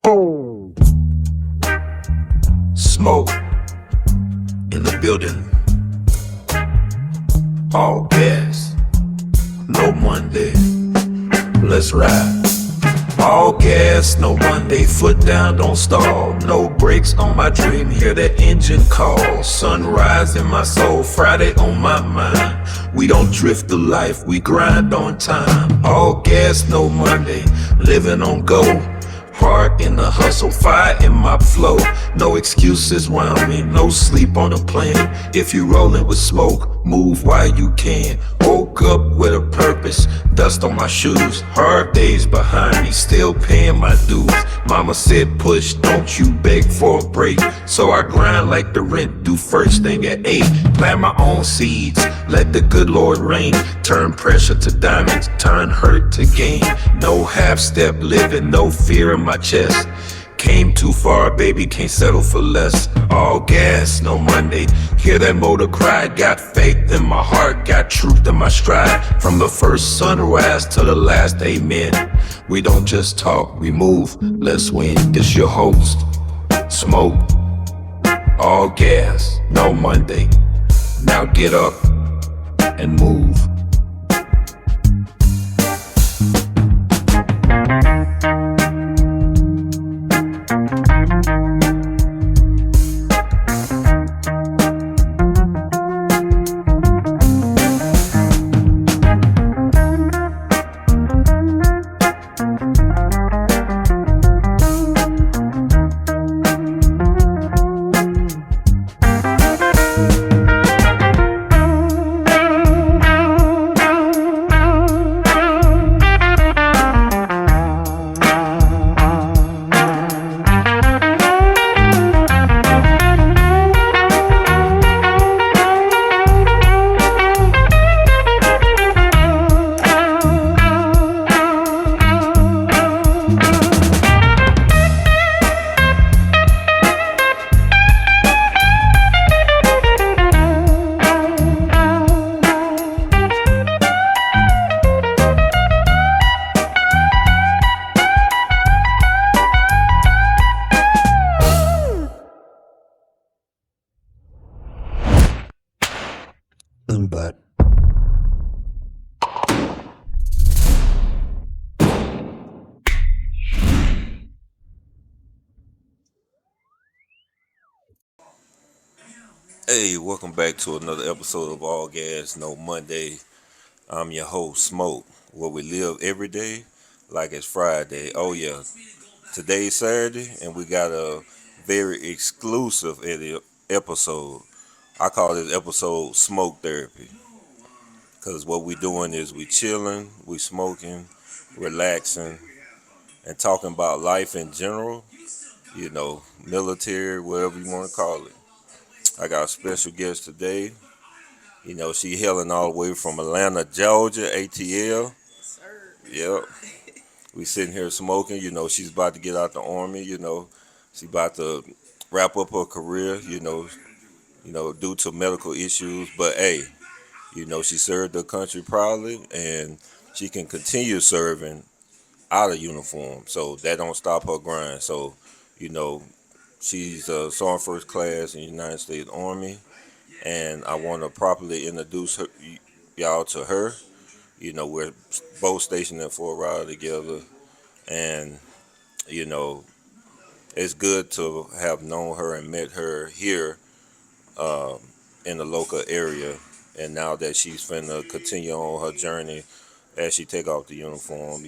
Boom. Smoke in the building. All gas, no Monday. Let's ride. All gas, no Monday. Foot down, don't stall. No brakes on my dream. Hear that engine call. Sunrise in my soul. Friday on my mind. We don't drift through life. We grind on time. All gas, no Monday. Living on go. Heart in the hustle, fire in my flow. No excuses round me, no sleep on the plane. If you rollin' with smoke, move while you can. Woke up with a purpose, dust on my shoes. Hard days behind me, still paying my dues. Mama said push, don't you beg for a break. So I grind like the rent, do first thing at 8. Plant my own seeds, let the good Lord reign. Turn pressure to diamonds, turn hurt to gain. No half-step living, no fear in my chest. Came too far, baby, can't settle for less. All gas, no Monday. Hear that motor cry. Got faith in my heart, got truth in my stride. From the first sunrise to the last amen. We don't just talk, we move. Let's win. It's your host, Smoke. All gas, no Monday. Now get up and move. But Hey, welcome back to another episode of All Gas No Monday. I'm your host, Smoke, where we live every day like it's Friday. Oh yeah, today's Saturday, and we got a very exclusive episode. I call this episode Smoke Therapy, because what we doing is we chilling, we smoking, relaxing, and talking about life in general. Military, whatever you want to call it. I got a special guest today. She hailing all the way from Atlanta, Georgia, ATL. Yep. We sitting here smoking. She's about to get out the army. She about to wrap up her career. Due to medical issues. But hey, she served her country proudly, and she can continue serving out of uniform. So that don't stop her grind. So, you know, she's sergeant first class in the United States Army, and I want to properly introduce y'all to her. We're both stationed in Fort Riley together, and you know, it's good to have known her and met her here um, in the local area. And now that she's finna continue on her journey as she take off the uniform,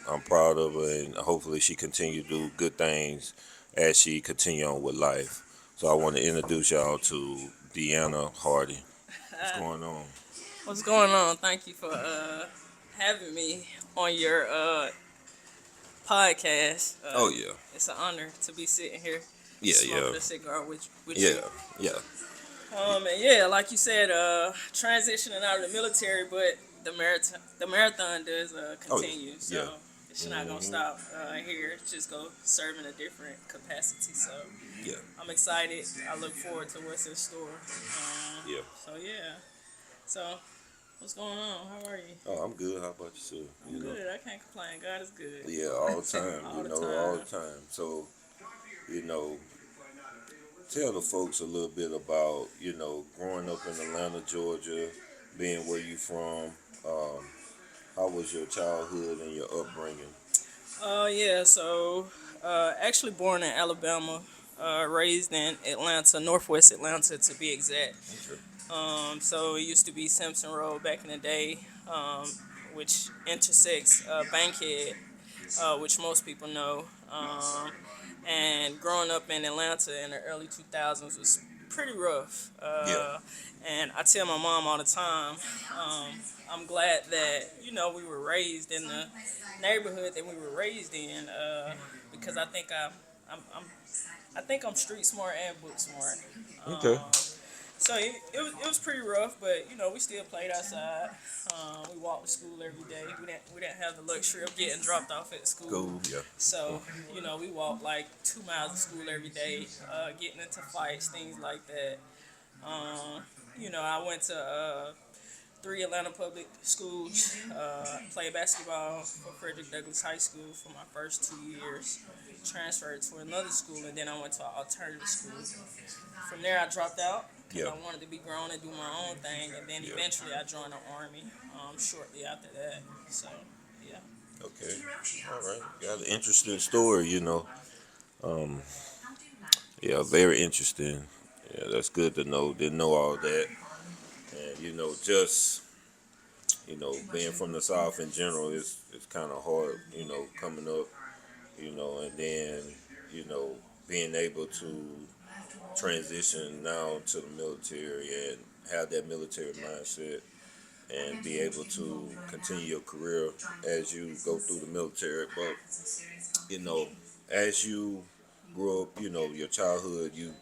I'm proud of her, and hopefully she continue to do good things as she continue on with life. So I want to introduce y'all to Deanna Hardy. What's going on? What's going on? Thank you for having me on your podcast. Oh yeah, It's an honor to be sitting here yeah, smoking yeah, a cigar with yeah, you. yeah, And yeah, like you said, transitioning out of the military, but the marathon does oh yeah, continue. yeah. So it's not gonna stop here. It's just go serve in a different capacity. So Yeah, I'm excited. I look forward to what's in store. yeah. So yeah. So What's going on? How are you? Oh, I'm good. How about yourself? I'm good. I can't complain. God is good. Yeah, all the time. All the All time. the time. So, you know, tell the folks a little bit about, growing up in Atlanta, Georgia, being where you from. Um, how was your childhood and your upbringing? Yeah, so actually born in Alabama, raised in Atlanta, Northwest Atlanta to be exact. Okay. So it used to be Simpson Road back in the day, which intersects Bankhead, which most people know. And growing up in Atlanta in the early 2000s was pretty rough. Yeah. And I tell my mom all the time, um, I'm glad that we were raised in the neighborhood that we were raised in, because I think I'm street smart and book smart. Okay. So it was pretty rough, but we still played outside. We walked to school every day. We didn't have the luxury of getting dropped off at school. Cool. Yeah. So we walked like 2 miles to school every day, getting into fights, things like that. I went to three Atlanta public schools. Played basketball for Frederick Douglass High School for my first 2 years. Transferred to another school, and then I went to an alternative school. From there, I dropped out because Yeah. I wanted to be grown and do my own thing, and then Yeah. eventually I joined the Army shortly after that. So, yeah. Okay. All right. Got an interesting story. Yeah, very interesting. Yeah, that's good to know. Didn't know all that. And, just, being from the South in general it's kind of hard, coming up, and then, you know, being able to transition now to the military and have that military mindset and be able to continue your career as you go through the military. But, you know, as you grew up, your childhood, you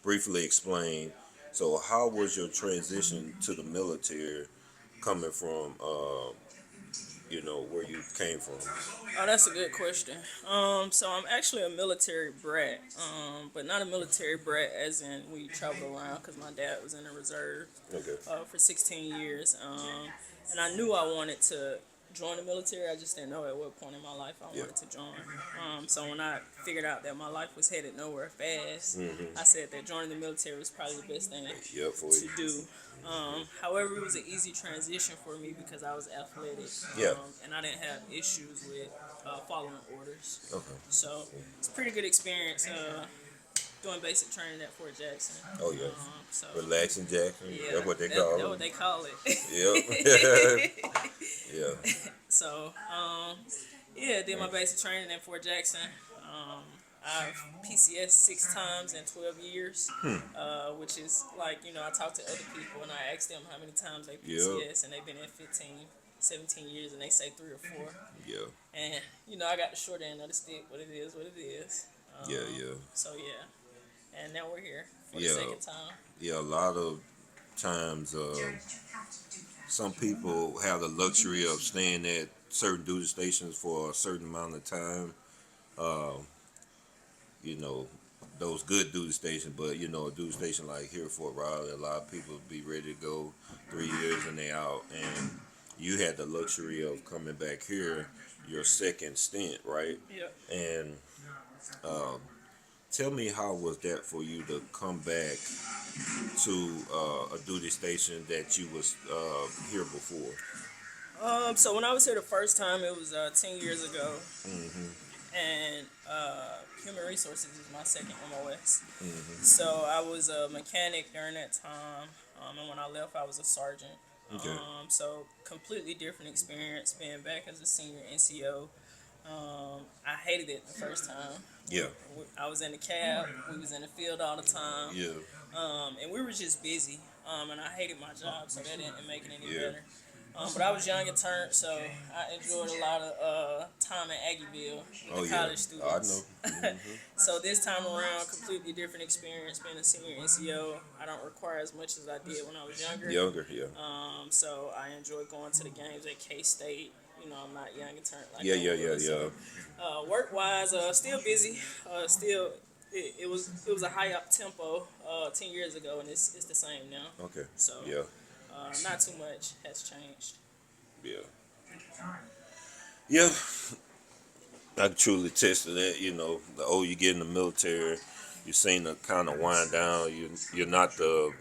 briefly explained. So, how was your transition to the military coming from, where you came from? Oh, that's a good question. So I'm actually a military brat, but not a military brat as in we traveled around because my dad was in the reserve Okay. for 16 years, and I knew I wanted to join the military. I just didn't know at what point in my life I Yeah. wanted to join. So when I figured out that my life was headed nowhere fast, Mm-hmm. I said that joining the military was probably the best thing Yep, for to you. do. However, it was an easy transition for me because I was athletic, Yeah. and I didn't have issues with following orders. Okay. So it's a pretty good experience doing basic training at Fort Jackson. Oh, yeah. So Relaxing Jackson. yeah, That's what they that's call what it. they call it. Yep. Yeah. So yeah, did my basic training at Fort Jackson. I've PCS 6 times in 12 years, which is like, I talk to other people and I ask them how many times they PCS, and they've been in 15, 17 years, and they say 3 or 4. Yeah. And, I got the short end of the stick, but it is what it is. Yeah. So, yeah. And now we're here for the Yeah. second time. Yeah, a lot of times some people have the luxury of staying at certain duty stations for a certain amount of time. Uh, those good duty stations, but a duty station like here Fort Riley, a lot of people be ready to go 3 years and they out. And you had the luxury of coming back here, your second stint, right? Yep. And tell me, how was that for you to come back to a duty station that you was here before? So when I was here the first time, it was 10 years ago. Mm-hmm. And human resources is my second MOS. Mm-hmm. So I was a mechanic during that time, and when I left, I was a sergeant. Okay. So completely different experience being back as a senior NCO. I hated it the first time. Yeah. I was in the cab. We was in the field all the time. Yeah. And we were just busy. And I hated my job, so that didn't make it any Yeah. better. But I was young and turned, so I enjoyed a lot of time in Aggieville with the college students. I know. Mm-hmm. So this time around, completely different experience being a senior NCO. I don't require as much as I did when I was younger. Yeah. So I enjoy going to the games at K-State. I'm not young and turned like Yeah. I was. So, work-wise, still busy. Still, it was a high up tempo 10 years ago, and it's the same now. Okay. So Yeah. not too much has changed. Yeah. Yeah, I can truly attest to that. The older you get in the military, you seem to kind of wind down. You're not the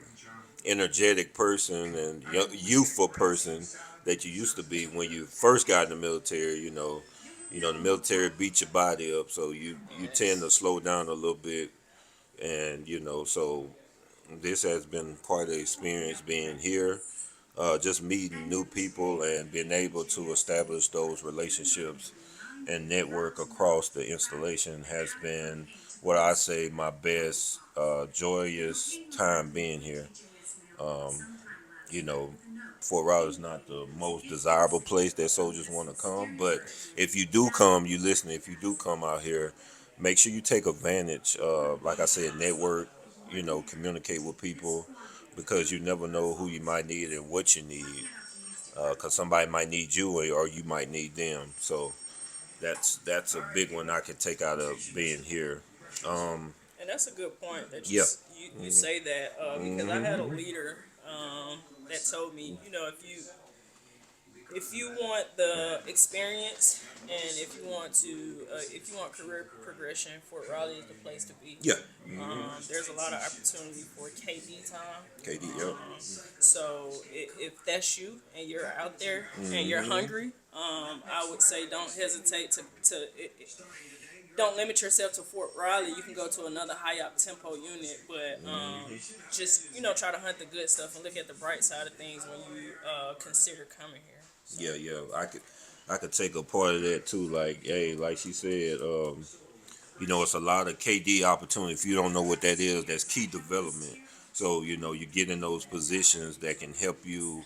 energetic person and youthful person that you used to be when you first got in the military. The military beats your body up, so you tend to slow down a little bit, and so this has been quite an experience being here, just meeting new people and being able to establish those relationships and network across the installation has been what I say my best joyous time being here. You know, Fort Riley is not the most desirable place that soldiers want to come, but if you do come, you listen. If you do come out here, make sure you take advantage. Like I said, network. Communicate with people because you never know who you might need and what you need. Because somebody might need you or you might need them. So that's a big one I can take out of being here. And that's a good point that Yeah. you say that, because I had a leader that told me, if you want the experience and if you want career progression, Fort Raleigh is the place to be. Yeah. There's a lot of opportunity for KD time. KD. Yeah. So if that's you and you're out there and you're hungry, I would say don't hesitate don't limit yourself to Fort Riley. You can go to another high up tempo unit, but just try to hunt the good stuff and look at the bright side of things when you consider coming here. So. Yeah. Yeah. I could take a part of that too. Like, hey, like she said, it's a lot of KD opportunity. If you don't know what that is, that's key development. So, you get in those positions that can help you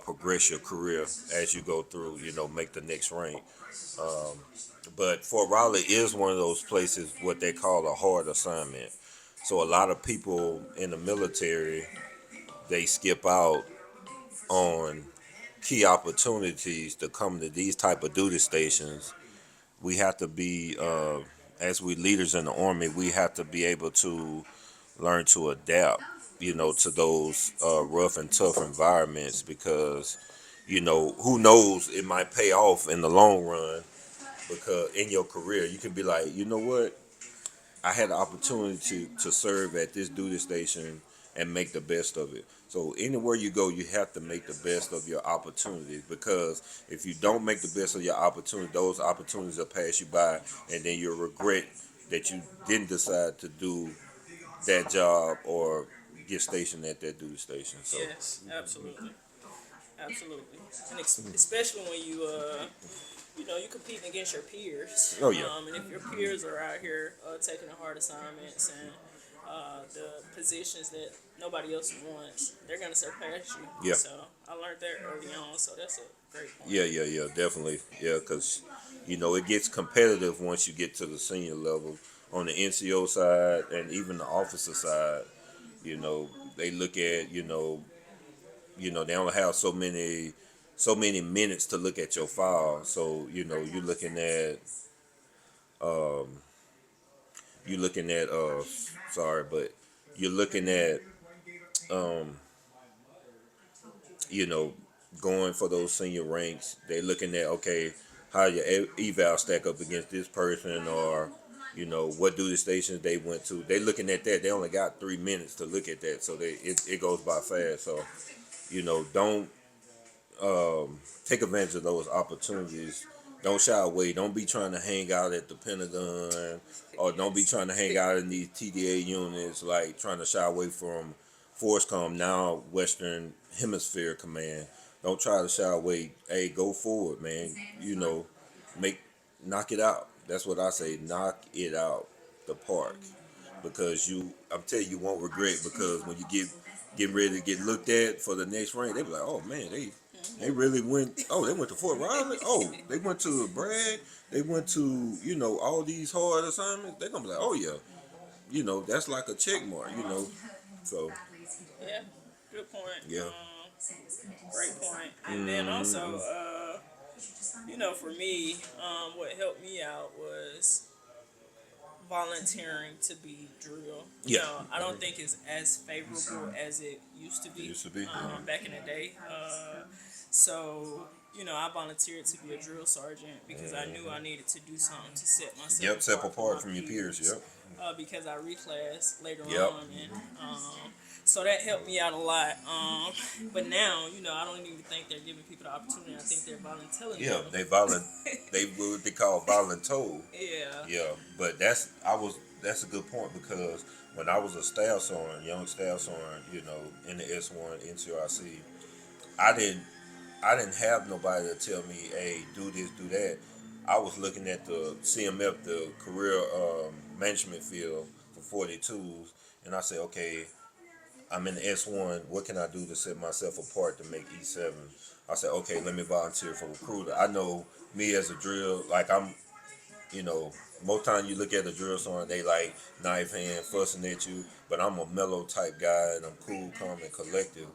progress your career as you go through, make the next rank. But Fort Riley is one of those places, what they call a hard assignment. So, a lot of people in the military, they skip out on key opportunities to come to these type of duty stations. We have to be, as we leaders in the Army, we have to be able to learn to adapt, to those rough and tough environments because, who knows, it might pay off in the long run because in your career, you can be like, you know what, I had the opportunity to serve at this duty station and make the best of it. So anywhere you go, you have to make the best of your opportunities because if you don't make the best of your opportunity, those opportunities will pass you by, and then you'll regret that you didn't decide to do that job or get stationed at that duty station. So Yes, absolutely, absolutely, and especially when you competing against your peers. oh yeah, And if your peers are out here taking the hard assignments and the positions that nobody else wants, they're gonna surpass you. yeah, So I learned that early on. So that's a great point. yeah, definitely, yeah, because it gets competitive once you get to the senior level on the NCO side and even the officer side. They look at they only have so many minutes to look at your file. So you're looking at sorry, but you're looking at you know going for those senior ranks. They're looking at, okay, how your eval stack up against this person, or what duty stations they went to. They looking at that. They only got 3 minutes to look at that, so it goes by fast. So don't take advantage of those opportunities. Don't shy away. Don't be trying to hang out at the Pentagon, or don't be trying to hang out in these TDA units, like trying to shy away from FORSCOM, now Western Hemisphere Command. Don't try to shy away. Hey, go forward, man. Make knock it out. That's what I say. Knock it out the park, because I'm telling you, you won't regret, because when you get ready to get looked at for the next rank, they be like, oh man, they really went. Oh, they went to Fort Riley. Oh, they went to Bragg. They went to all these hard assignments. They're gonna be like, oh yeah, that's like a check mark. So Yeah, good point. yeah, Great point. And then also, for me, what helped me out was volunteering to be drill. Yeah. I don't think it's as favorable as it used to It be, used to be. back in the day. So, I volunteered to be a drill sergeant because I knew I needed to do something to set Yep, myself step apart apart my from your peers. Yep. because I reclassed later Yep. on, and so that helped me out a lot. But now, I don't even think they're giving people the opportunity. I think they're volunteering Yeah, them. they what they call voluntold. Yeah. Yeah, but that's a good point because when I was a staff sergeant, young staff sergeant, in the S1 NCRC, I didn't I didn't have nobody to tell me, hey, do this, do that. I was looking at the CMF, the career management field for 42s, and I said, okay, I'm in the S1. What can I do to set myself apart to make E7? I said, okay, let me volunteer for recruiter. I know me as a drill, like you know, most time you look at a drill sergeant, they like knife hand fussing at you. But I'm a mellow type guy, and I'm cool, calm, and collective.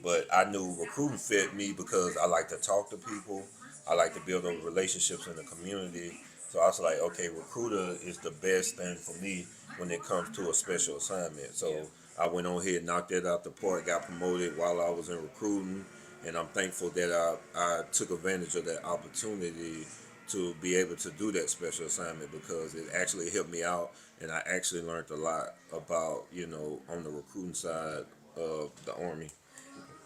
But I knew recruiting fit me because I like to talk to people. I like to build up relationships in the community. So I was like, okay, recruiter is the best thing for me when it comes to a special assignment. So Yeah. I went on here, knocked that out the park, got promoted while I was in recruiting, and I'm thankful that I took advantage of that opportunity to be able to do that special assignment because it actually helped me out, and I actually learned a lot about on the recruiting side of the Army.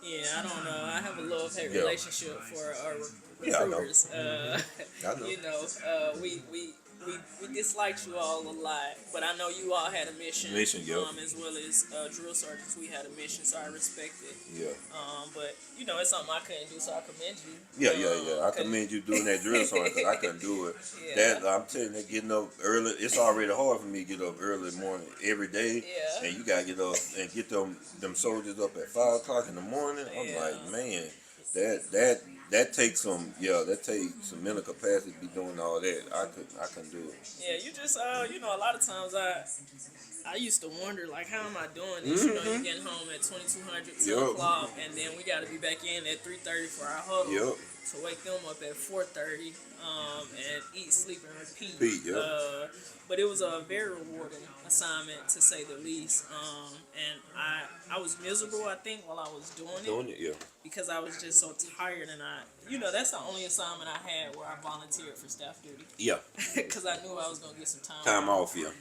Yeah, I don't know. I have a love-hate Yeah, relationship for our yeah, I know. recruiters. I know. We disliked you all a lot, but I know you all had a mission. Mission, yep. As well as drill sergeants, we had a mission, so I respect it. Yeah. But it's something I couldn't do, so I commend you. Yeah, yeah, yeah. I 'Cause- commend you doing that drill sergeant because I couldn't do it. Yeah. That I'm telling you, getting up early. It's already hard for me to get up early morning every day. Yeah. And you gotta get up and get them soldiers up at 5 o'clock in the morning. I'm Yeah. like, man, that takes some mental capacity to be doing all that. I couldn't do it. Yeah, you just a lot of times I used to wonder like how am I doing this? You're getting home at 2200, 10 Yup. o'clock, and then we got to be back in at 3:30 for our huddle Yep. to wake them up at 4:30, and eat, sleep, and repeat. Yep. But it was a very rewarding assignment to say the least. And I was miserable, I think, while I was doing it Doing it, yeah. because I was just so tired, and that's the only assignment I had where I volunteered for staff duty Yeah. because I knew I was gonna get some Time off, yeah.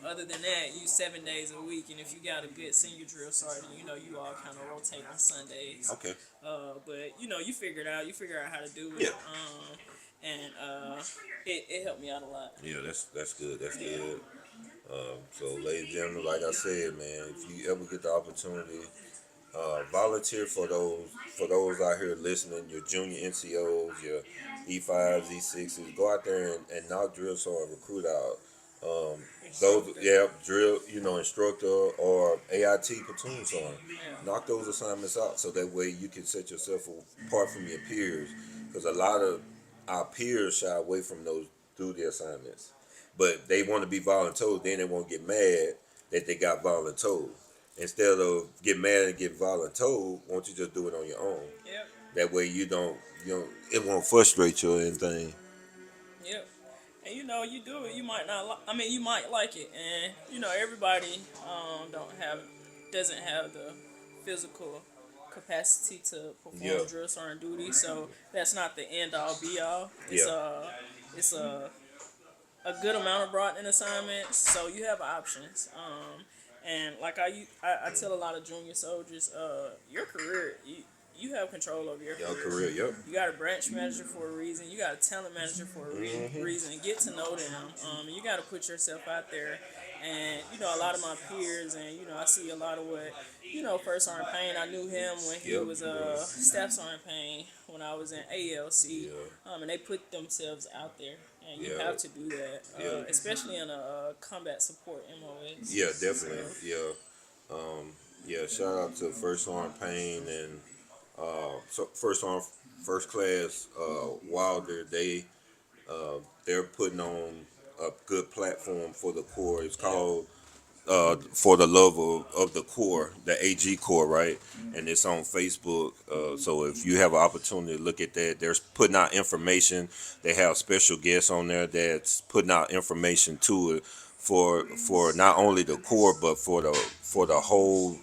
Other than that, you 7 days a week, and if you got a good senior drill sergeant, you all kind of rotate on Sundays. Okay. But you figure it out. You figure out how to do it. Yeah. And it helped me out a lot. Yeah, that's good. That's good. So, ladies and gentlemen, like I said, man, if you ever get the opportunity, volunteer for those out here listening, your junior NCOs, your E5s, E6s. Go out there and knock drill sergeant recruit out. Those, yeah, drill, instructor or AIT platoon sergeant. Yeah. Knock those assignments out so that way you can set yourself apart from your peers. Because a lot of our peers shy away from those duty assignments, but they want to be voluntold. Then they won't get mad that they got voluntold. Instead of get mad and get voluntold, won't you just do it on your own? Yep. That way you don't, it won't frustrate you or anything. Yep. And you do it. You might not. You might like it, and everybody doesn't have the physical capacity to perform Yeah. drill sergeant duty. So that's not the end all be all. It's a good amount of brought in assignments, so you have options. And like I tell a lot of junior soldiers, your career, you have control over your Career, yep. You got a branch manager for a reason. You got a talent manager for a reason. And get to know them. You got to put yourself out there. And a lot of my peers, and I see a lot of what First Sergeant Payne. I knew him when he Yep. was Staff Sergeant Payne when I was in ALC. Yeah. And they put themselves out there, and you Yeah. have to do that, Yeah. especially in a combat support MOS. Yeah, definitely. Yeah. Shout out to First Sergeant Payne and First Class Wilder. They're putting on a good platform for the Corps. It's called For the Love of the Corps, the AG Corps, right? And it's on Facebook. So if you have an opportunity to look at that, they're putting out information. They have special guests on there that's putting out information to it for not only the Corps but for the whole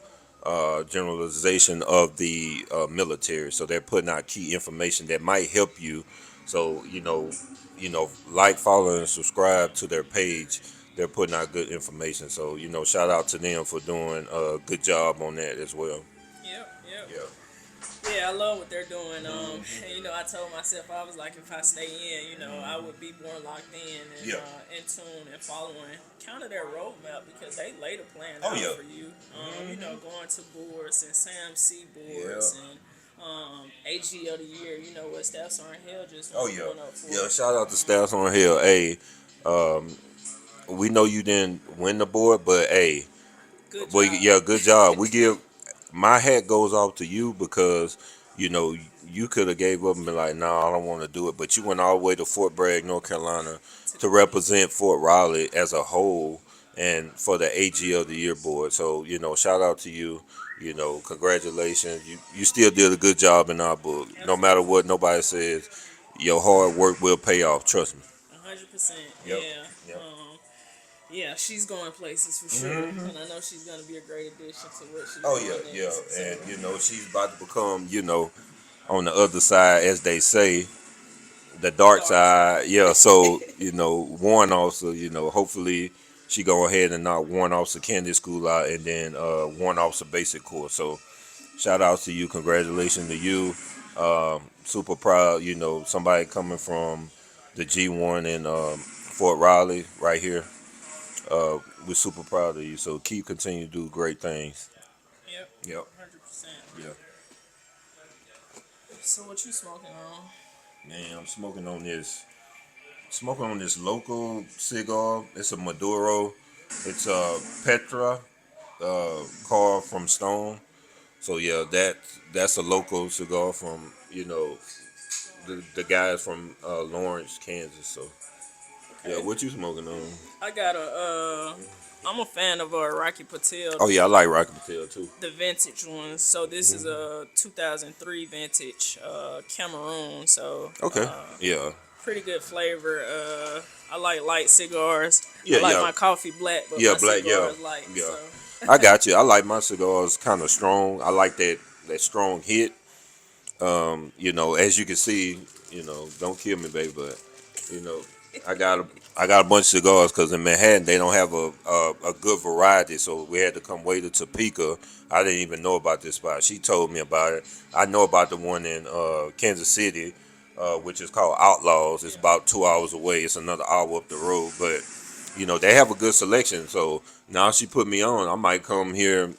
generalization of the military. So they're putting out key information that might help you. So like, follow, and subscribe to their page. They're putting out good information. So shout out to them for doing a good job on that as well. Yep, yep. Yeah. Yeah, I love what they're doing. And, I told myself, I was like, if I stay in, I would be more locked in and Yeah. in tune and following kind of their roadmap because they laid a plan Oh, out yeah. for you. Going to boards and Sam C boards and AG of the year. What Staff Sergeant Hill just Oh going up for. yeah. Shout out to Staff on Hill. Hey, we know you didn't win the board, but hey, Good well, job. yeah, good job. We give my hat goes off to you because you could have gave up and been like, no, I don't want to do it, but you went all the way to Fort Bragg, North Carolina, to represent Fort Raleigh as a whole and for the AG of the Year board. So shout out to you. Congratulations. You still did a good job in our book. No matter what nobody says, your hard work will pay off. Trust me. 100%. Yep. Yeah. Yep. Yeah, she's going places for sure, and I know she's going to be a great addition to what she's Oh doing. yeah, So, and she's about to become, on the other side, as they say, the dark side. Yeah, so Warren also, hopefully she go ahead and knock Warren Officer Candy School out, and then Warren Officer Basic Course. So shout out to you, congratulations to you. Super proud, somebody coming from the G1 in Fort Riley right here. We're super proud of you. So keep continuing to do great things. yep, Yep. 100%. Yeah. So what you smoking on? Man, I'm smoking on this local cigar. It's a Maduro. It's a Petra carved from stone. So yeah, that's a local cigar from the guys from Lawrence, Kansas. So yeah, what you smoking on? I got I'm a fan of Rocky Patel. Oh yeah, I like Rocky Patel too. The vintage ones. So this is a 2003 vintage Cameroon. So Okay. Yeah. pretty good flavor. I like light cigars. Yeah, I like yeah. my coffee black, but Yeah, my black. cigar Yeah. is light. Yeah. So I got you. I like my cigars kind of strong. I like that strong hit. As you can see, don't kill me, baby, but you know, I got a bunch of cigars because in Manhattan they don't have a good variety, so we had to come way to Topeka. I didn't even know about this spot. She told me about it. I know about the one in Kansas City, which is called Outlaws. It's about 2 hours away. It's another hour up the road, but they have a good selection. So now she put me on. I might come here,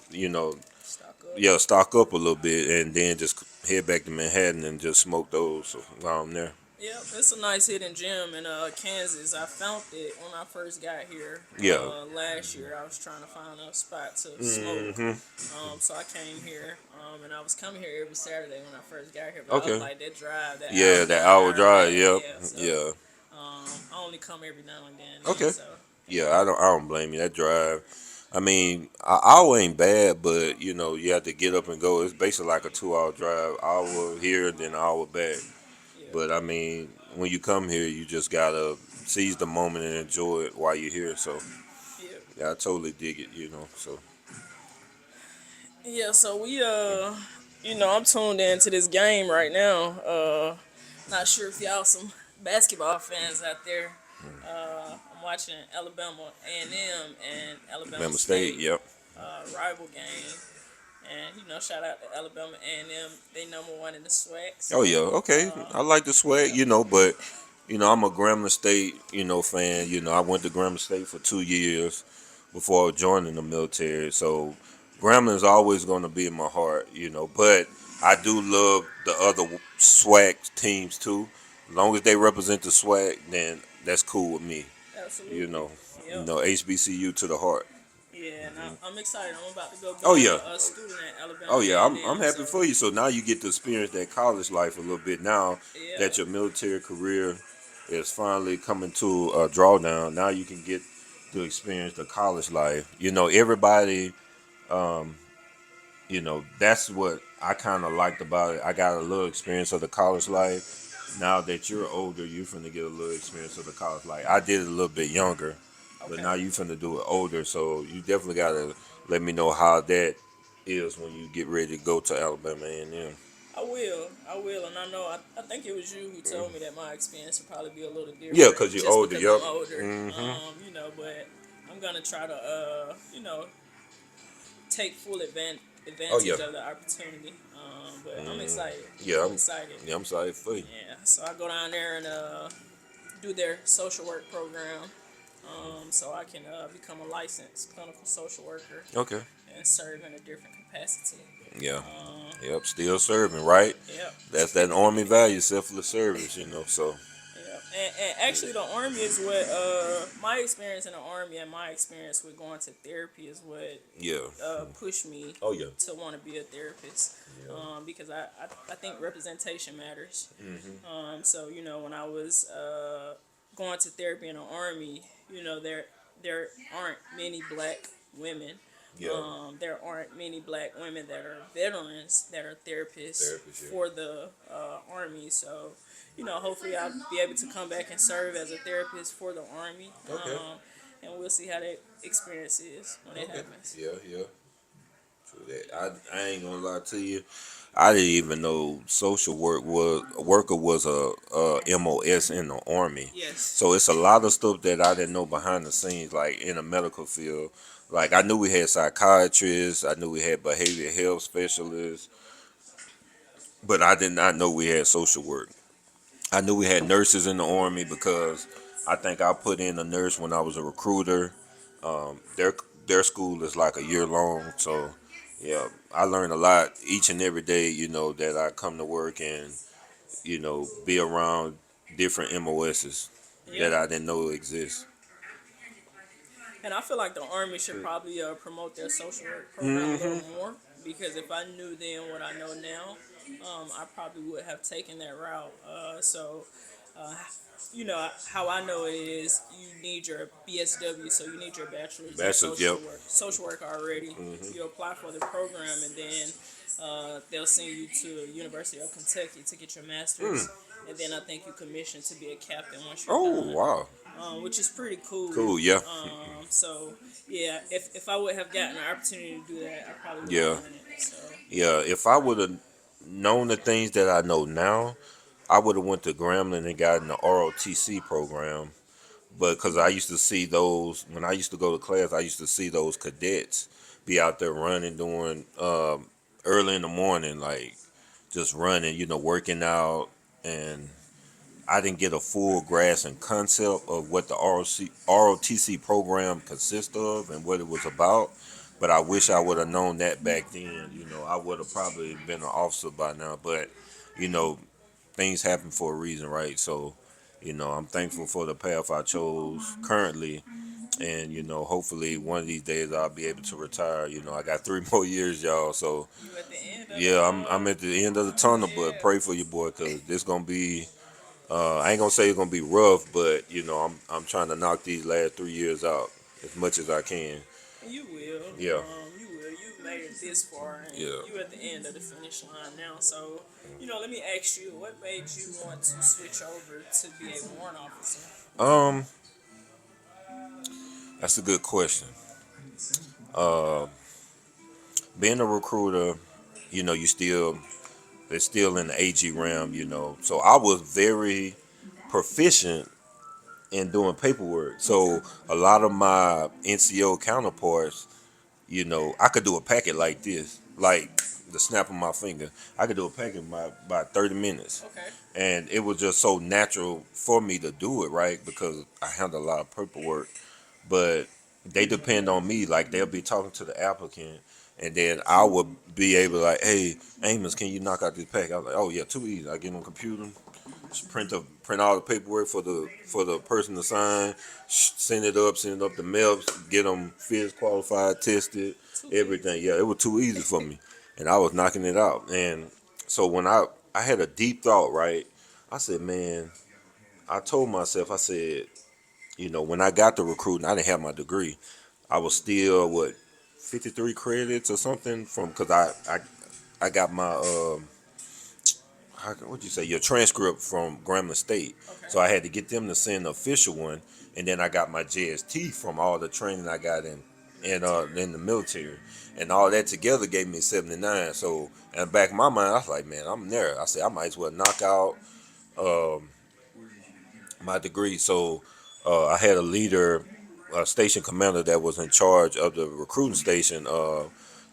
stock up. yeah, stock up a little bit, and then just head back to Manhattan and just smoke those while I'm there. Yep, it's a nice hidden gem in Kansas. I found it when I first got here. Yeah. Last year, I was trying to find a spot to smoke. So I came here, and I was coming here every Saturday when I first got here. But I Okay. was like that drive, Yeah, that hour drive. Yeah, Yep. so, Yeah. I only come every now and then. Okay. So. Yeah, I don't blame you. That drive. I mean, an hour ain't bad, but you have to get up and go. It's basically like a 2 hour drive. Hour here, then an hour back. Yeah. But I mean, when you come here, you just gotta seize the moment and enjoy it while you're here. So Yeah. yeah, I totally dig it. So Yeah, so we I'm tuned into this game right now. Not sure if y'all some basketball fans out there. I'm watching Alabama A&M and Alabama Alabama State. Yep. rival game. And shout out to Alabama A&M. They #1 in the SWAC. Oh yeah. Okay. I like the swag. But I'm a Grambling State fan. I went to Grambling State for 2 years before joining the military. So Grambling's always going to be in my heart. But I do love the other SWAC teams too. As long as they represent the SWAC, then that's cool with me. Absolutely. Yep. HBCU to the heart. Yeah, and I'm excited. I'm about to go be Oh, yeah. a student at Alabama. Oh yeah, I'm A&M, happy so, for you. So now you get to experience that college life a little bit. Now Yeah. that your military career is finally coming to a drawdown, now you can get to experience the college life. Everybody, that's what I kind of liked about it. I got a little experience of the college life. Now that you're older, you're finna get a little experience of the college life. I did it a little bit younger. But Okay. now you finna do it older, so you definitely gotta let me know how that is when you get ready to go to Alabama A&M. I will. I will. And I know, I think it was you who told me that my experience would probably be a little Yeah, different cause you're just older. because I'm Yep. older. Mm-hmm. But I'm going to try to, take full Oh yeah. advantage of the opportunity. But I'm excited. Yeah. I'm excited. Yeah. I'm sorry for you. Yeah. So I go down there and do their social work program, so I can become a licensed clinical social worker Okay. and serve in a different capacity. Yeah. Yep. Still serving, right? Yep. That's that Army value, selfless service. So. Yeah, and actually, the army is what my experience in the army and my experience with going to therapy is what Yeah. pushed me Oh yeah. to want to be a therapist. Because I think representation matters. So when I was going to therapy in the army, there aren't many black women. Yeah. There aren't many black women that are veterans that are therapists Therapist. Yeah. for the army. So, hopefully I'll be able to come back and serve as a therapist for the army. Okay. And we'll see how that experience is when it Okay. happens. Yeah. Yeah. True that. I ain't gonna lie to you. I didn't even know social worker was a MOS in the army. Yes. So it's a lot of stuff that I didn't know behind the scenes, like in the medical field. Like I knew we had psychiatrists, I knew we had behavioral health specialists, but I did not know we had social work. I knew we had nurses in the army because I think I put in a nurse when I was a recruiter. Their their school is like a year long, so yeah, I learned a lot each and every day. That I come to work and be around different MOSs Yeah. that I didn't know exist. And I feel like the army should probably promote their social work program a little more, because if I knew then what I know now, I probably would have taken that route. Uh, how I know it is you need your BSW, so you need your bachelor's in That's a yep. social work already. You apply for the program, and then they'll send you to University of Kentucky to get your master's, and then I think you commission to be a captain once you're Oh done, wow, which is pretty cool. cool. Yeah, So yeah, if I would have gotten the opportunity to do that, I probably would have yeah, done it. So yeah. If I would have known the things that I know now, I would have went to Grambling and gotten the ROTC program. But because I used to see those when I used to go to class, I used to see those cadets be out there running during early in the morning, like just running, working out. And I didn't get a full grasp and concept of what the ROTC program consists of and what it was about. But I wish I would have known that back then. I would have probably been an officer by now. But you know, things happen for a reason, right? So, I'm thankful for the path I chose currently, and hopefully one of these days I'll be able to retire. I got 3 more years, y'all. So, you at the end of the yeah, I'm at the end of the tunnel, but yeah. pray for your boy because this gonna be. I ain't gonna say it's gonna be rough, but I'm trying to knock these last 3 years out as much as I can. You will. Yeah, You will. You've made it this far, and yeah. you at the end of the finish line now. So, let me ask you, what made you want to switch over to be a warrant officer? Um, that's a good question. Being a recruiter, you still it's still in the AG realm. So I was very proficient in doing paperwork. So a lot of my NCO counterparts, I could do a packet like this, like the snap of my finger. I could do a packet in about 30 minutes. Okay. And it was just so natural for me to do it, right? Because I handle a lot of paperwork. But they depend on me. Like they'll be talking to the applicant, and then I would be able to like, hey, Amos, can you knock out this pack? I was like, oh yeah, too easy. I get on the computer, just print all the paperwork for the person to sign, send it up the MEPS, get them fizz qualified, tested, everything. Yeah, it was too easy for me, and I was knocking it out. And so when I had a deep thought, right? I said, man, I told myself, I said, when I got the recruiting, I didn't have my degree. I was still 53 credits or something from because I got my what'd you say, your transcript from Grambling State. Okay. So I had to get them to send the official one, and then I got my JST from all the training I got in the military, and all that together gave me 79. So in the back of my mind, I was like, man, I'm there. I said I might as well knock out my degree. So I had a leader, a station commander that was in charge of the recruiting station.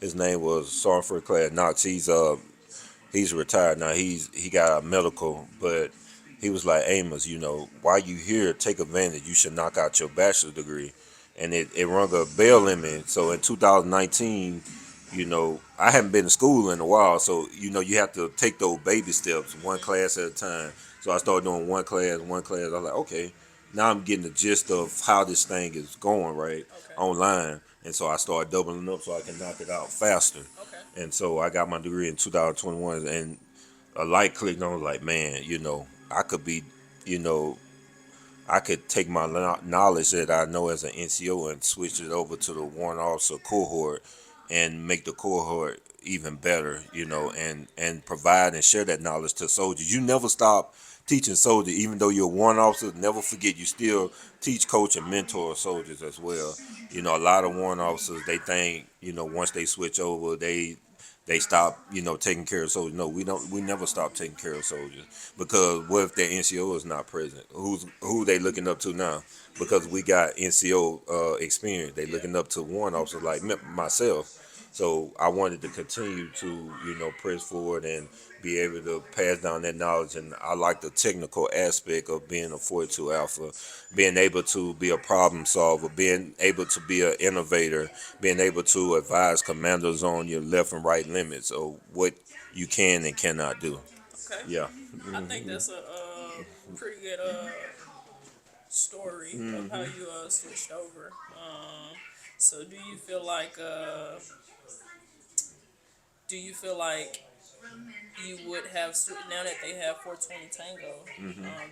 His name was Sergeant First Class Knox. He's retired now. He got a medical, but he was like, Amos, while you here, take advantage. You should knock out your bachelor's degree. And it rung a bell in me. So in 2019, I haven't been to school in a while. So, you have to take those baby steps, one class at a time. So I started doing one class, one class. I was like, okay, now I'm getting the gist of how this thing is going, right, Okay. online. And so I started doubling up so I can knock it out faster. Okay. And so I got my degree in 2021, and a light clicked on. I was like, man, I could be, you know, I could take my knowledge that I know as an NCO and switch it over to the warrant officer cohort and make the cohort even better, and provide and share that knowledge to soldiers. You never stop teaching soldiers, even though you're a warrant officer. Never forget, you still teach, coach, and mentor soldiers as well. A lot of warrant officers, they think, once they switch over, they stop, taking care of soldiers. No, we don't. We never stop taking care of soldiers, because what if their NCO is not present? Who they looking up to now? Because we got NCO experience. They Yeah. looking up to warrant officers like myself. So I wanted to continue to, press forward and be able to pass down that knowledge. And I like the technical aspect of being a 42 Alpha, being able to be a problem solver, being able to be an innovator, being able to advise commanders on your left and right limits of what you can and cannot do. Okay. Yeah. I think that's a pretty good story of how you switched over. So do you feel like you would have now that they have 420 Tango?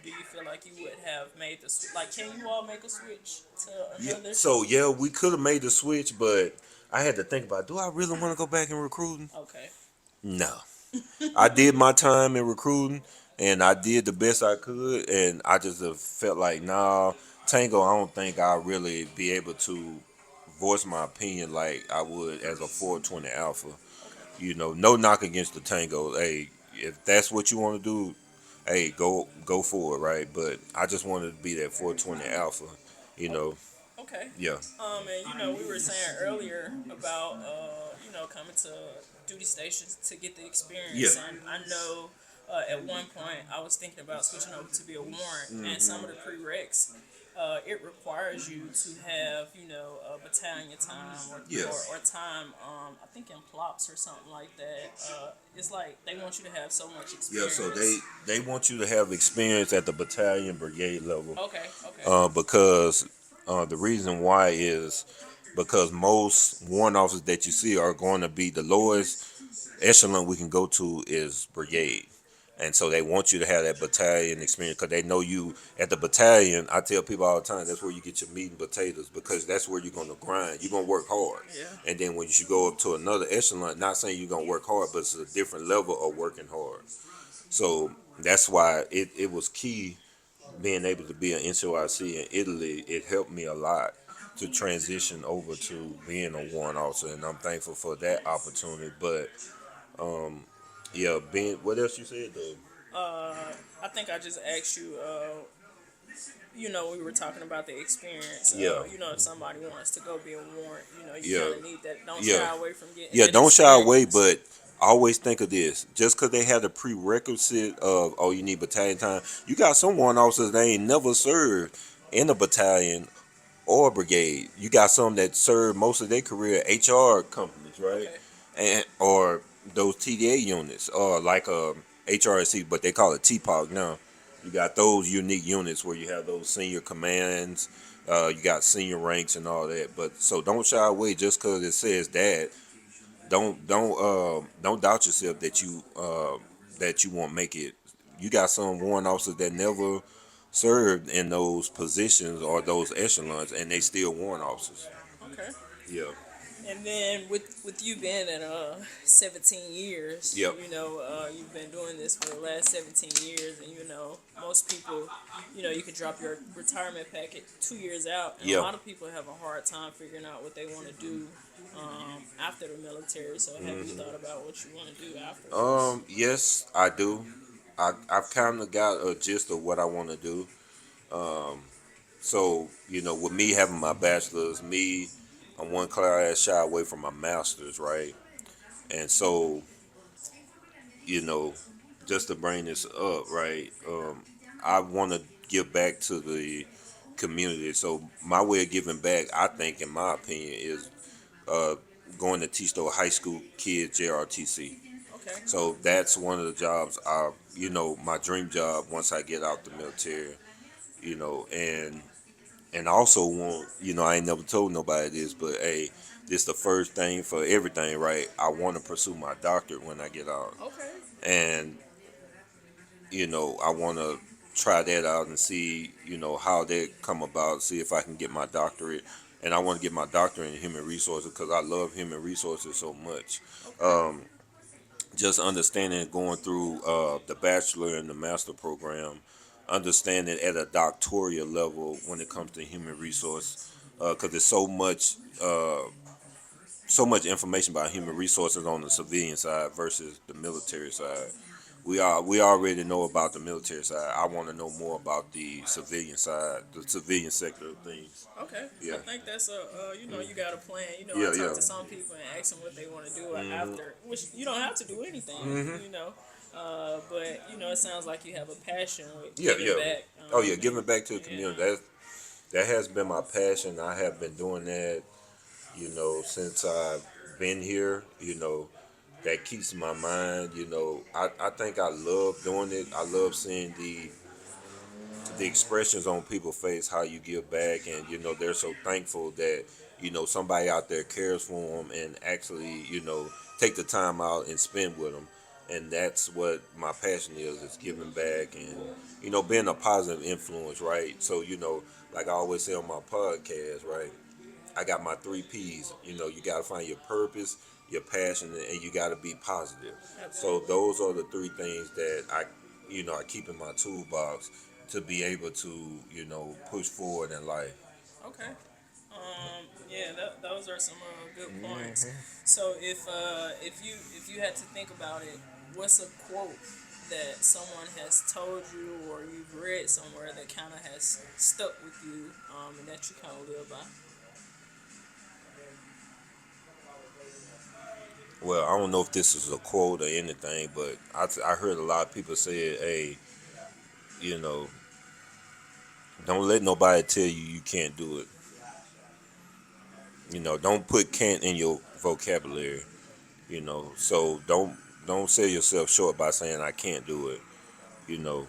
Do you feel like you would have made the like? Can you all make a switch to Yeah. another? So yeah, we could have made the switch, but I had to think about, do I really want to go back in recruiting? Okay. No. I did my time in recruiting, and I did the best I could, and I just felt like, nah, Tango, I don't think I'll really be able to voice my opinion like I would as a 420 Alpha. Okay. No knock against the Tango. Hey, if that's what you want to do, hey, go for it, right? But I just wanted to be that 420 Alpha, you know. Okay. Yeah, And we were saying earlier about coming to duty stations to get the yeah, experience, and I know at one point I was thinking about switching over to be a warrant, and some of the prereqs. It requires you to have, a battalion time yeah. or time, I think in plops or something like that. It's like they want you to have so much Yeah, experience. so they want you to have experience at the battalion brigade level. Okay, okay. Because the reason why is because most warrant officers that you see are going to be the lowest echelon we can go to is brigade. And so they want you to have that battalion experience because they know you at the battalion. I tell people all the time, that's where you get your meat and potatoes, because that's where you're going to grind. You're going to work hard. Yeah. And then when you go up to another echelon, not saying you're going to work hard, but it's a different level of working hard. So that's why it was key being able to be an NCOIC in Italy. It helped me a lot to transition over to being a warrant officer, and I'm thankful for that opportunity. But yeah, being, what else you said though? I think I just asked you. We were talking about the experience. Yeah. If somebody wants to go be a warrant, you Yeah. kind of need that. Don't Yeah. shy away from getting. Yeah, that don't shy away, experience. but always think of this. Just because they have the prerequisite of, oh, you need battalion time, you got some warrant officers that ain't never served in a battalion or brigade. You got some that serve most of their career at HR companies, right? Okay. And or those TDA units, or like HRSC, but they call it TPOC now. You got those unique units where you have those senior commands, you got senior ranks and all that. But so don't shy away just because it says that. Don't doubt yourself that you won't make it. You got some warrant officers that never served in those positions or those echelons, and they still warrant officers. Okay. Yeah. And then with you being at 17 years, Yep. you've been doing this for the last 17 years, and most people, you could drop your retirement packet 2 years out, and a Yeah. lot of people have a hard time figuring out what they want to do after the military. So have you thought about what you want to do afterwards? Yes, I do. I've kind of got a gist of what I want to do. So, with me having my bachelor's, I'm one class shy away from my master's, right? And so, you know, just to bring this up, right? I want to give back to the community. So my way of giving back, I think, in my opinion, is uh, going to teach those high school kids JRTC. Okay. So that's one of the jobs my dream job once I get out the military, and I also want, I ain't never told nobody this, but hey, this the first thing for everything, right? I want to pursue my doctorate when I get out. Okay. And, I want to try that out and see, how that come about, see if I can get my doctorate. And I want to get my doctorate in human resources because I love human resources so much. Okay. Just understanding going through the bachelor and the master program, understanding at a doctoral level when it comes to human resource, because there's so much information about human resources on the civilian side versus the military side. We already know about the military side. I want to know more about the civilian side, the civilian sector of things. Okay, I Yeah, think that's you got a plan. I yeah, talk yeah. to some people and ask them what they want to do after, which you don't have to do anything, but it sounds like you have a passion with Yeah, giving yeah. back. Oh yeah, giving back to the Yeah. community. That has been my passion. I have been doing that, since I've been here. That keeps my mind. I think I love doing it. I love seeing the expressions on people's face, how you give back, and they're so thankful that somebody out there cares for them and actually take the time out and spend with them. And that's what my passion is giving back and being a positive influence, right? So like I always say on my podcast, right? I got my three P's. You got to find your purpose, your passion, and you got to be positive. So Absolutely. those are the three things that I keep in my toolbox to be able to, push forward in life. Okay. Yeah, those are some good points. So if you had to think about it, what's a quote that someone has told you or you've read somewhere that kind of has stuck with you, and that you kind of live by? Well, I don't know if this is a quote or anything, but I heard a lot of people say, hey, you know, don't let nobody tell you can't do it. Don't put can't in your vocabulary. So don't sell yourself short by saying I can't do it. You know,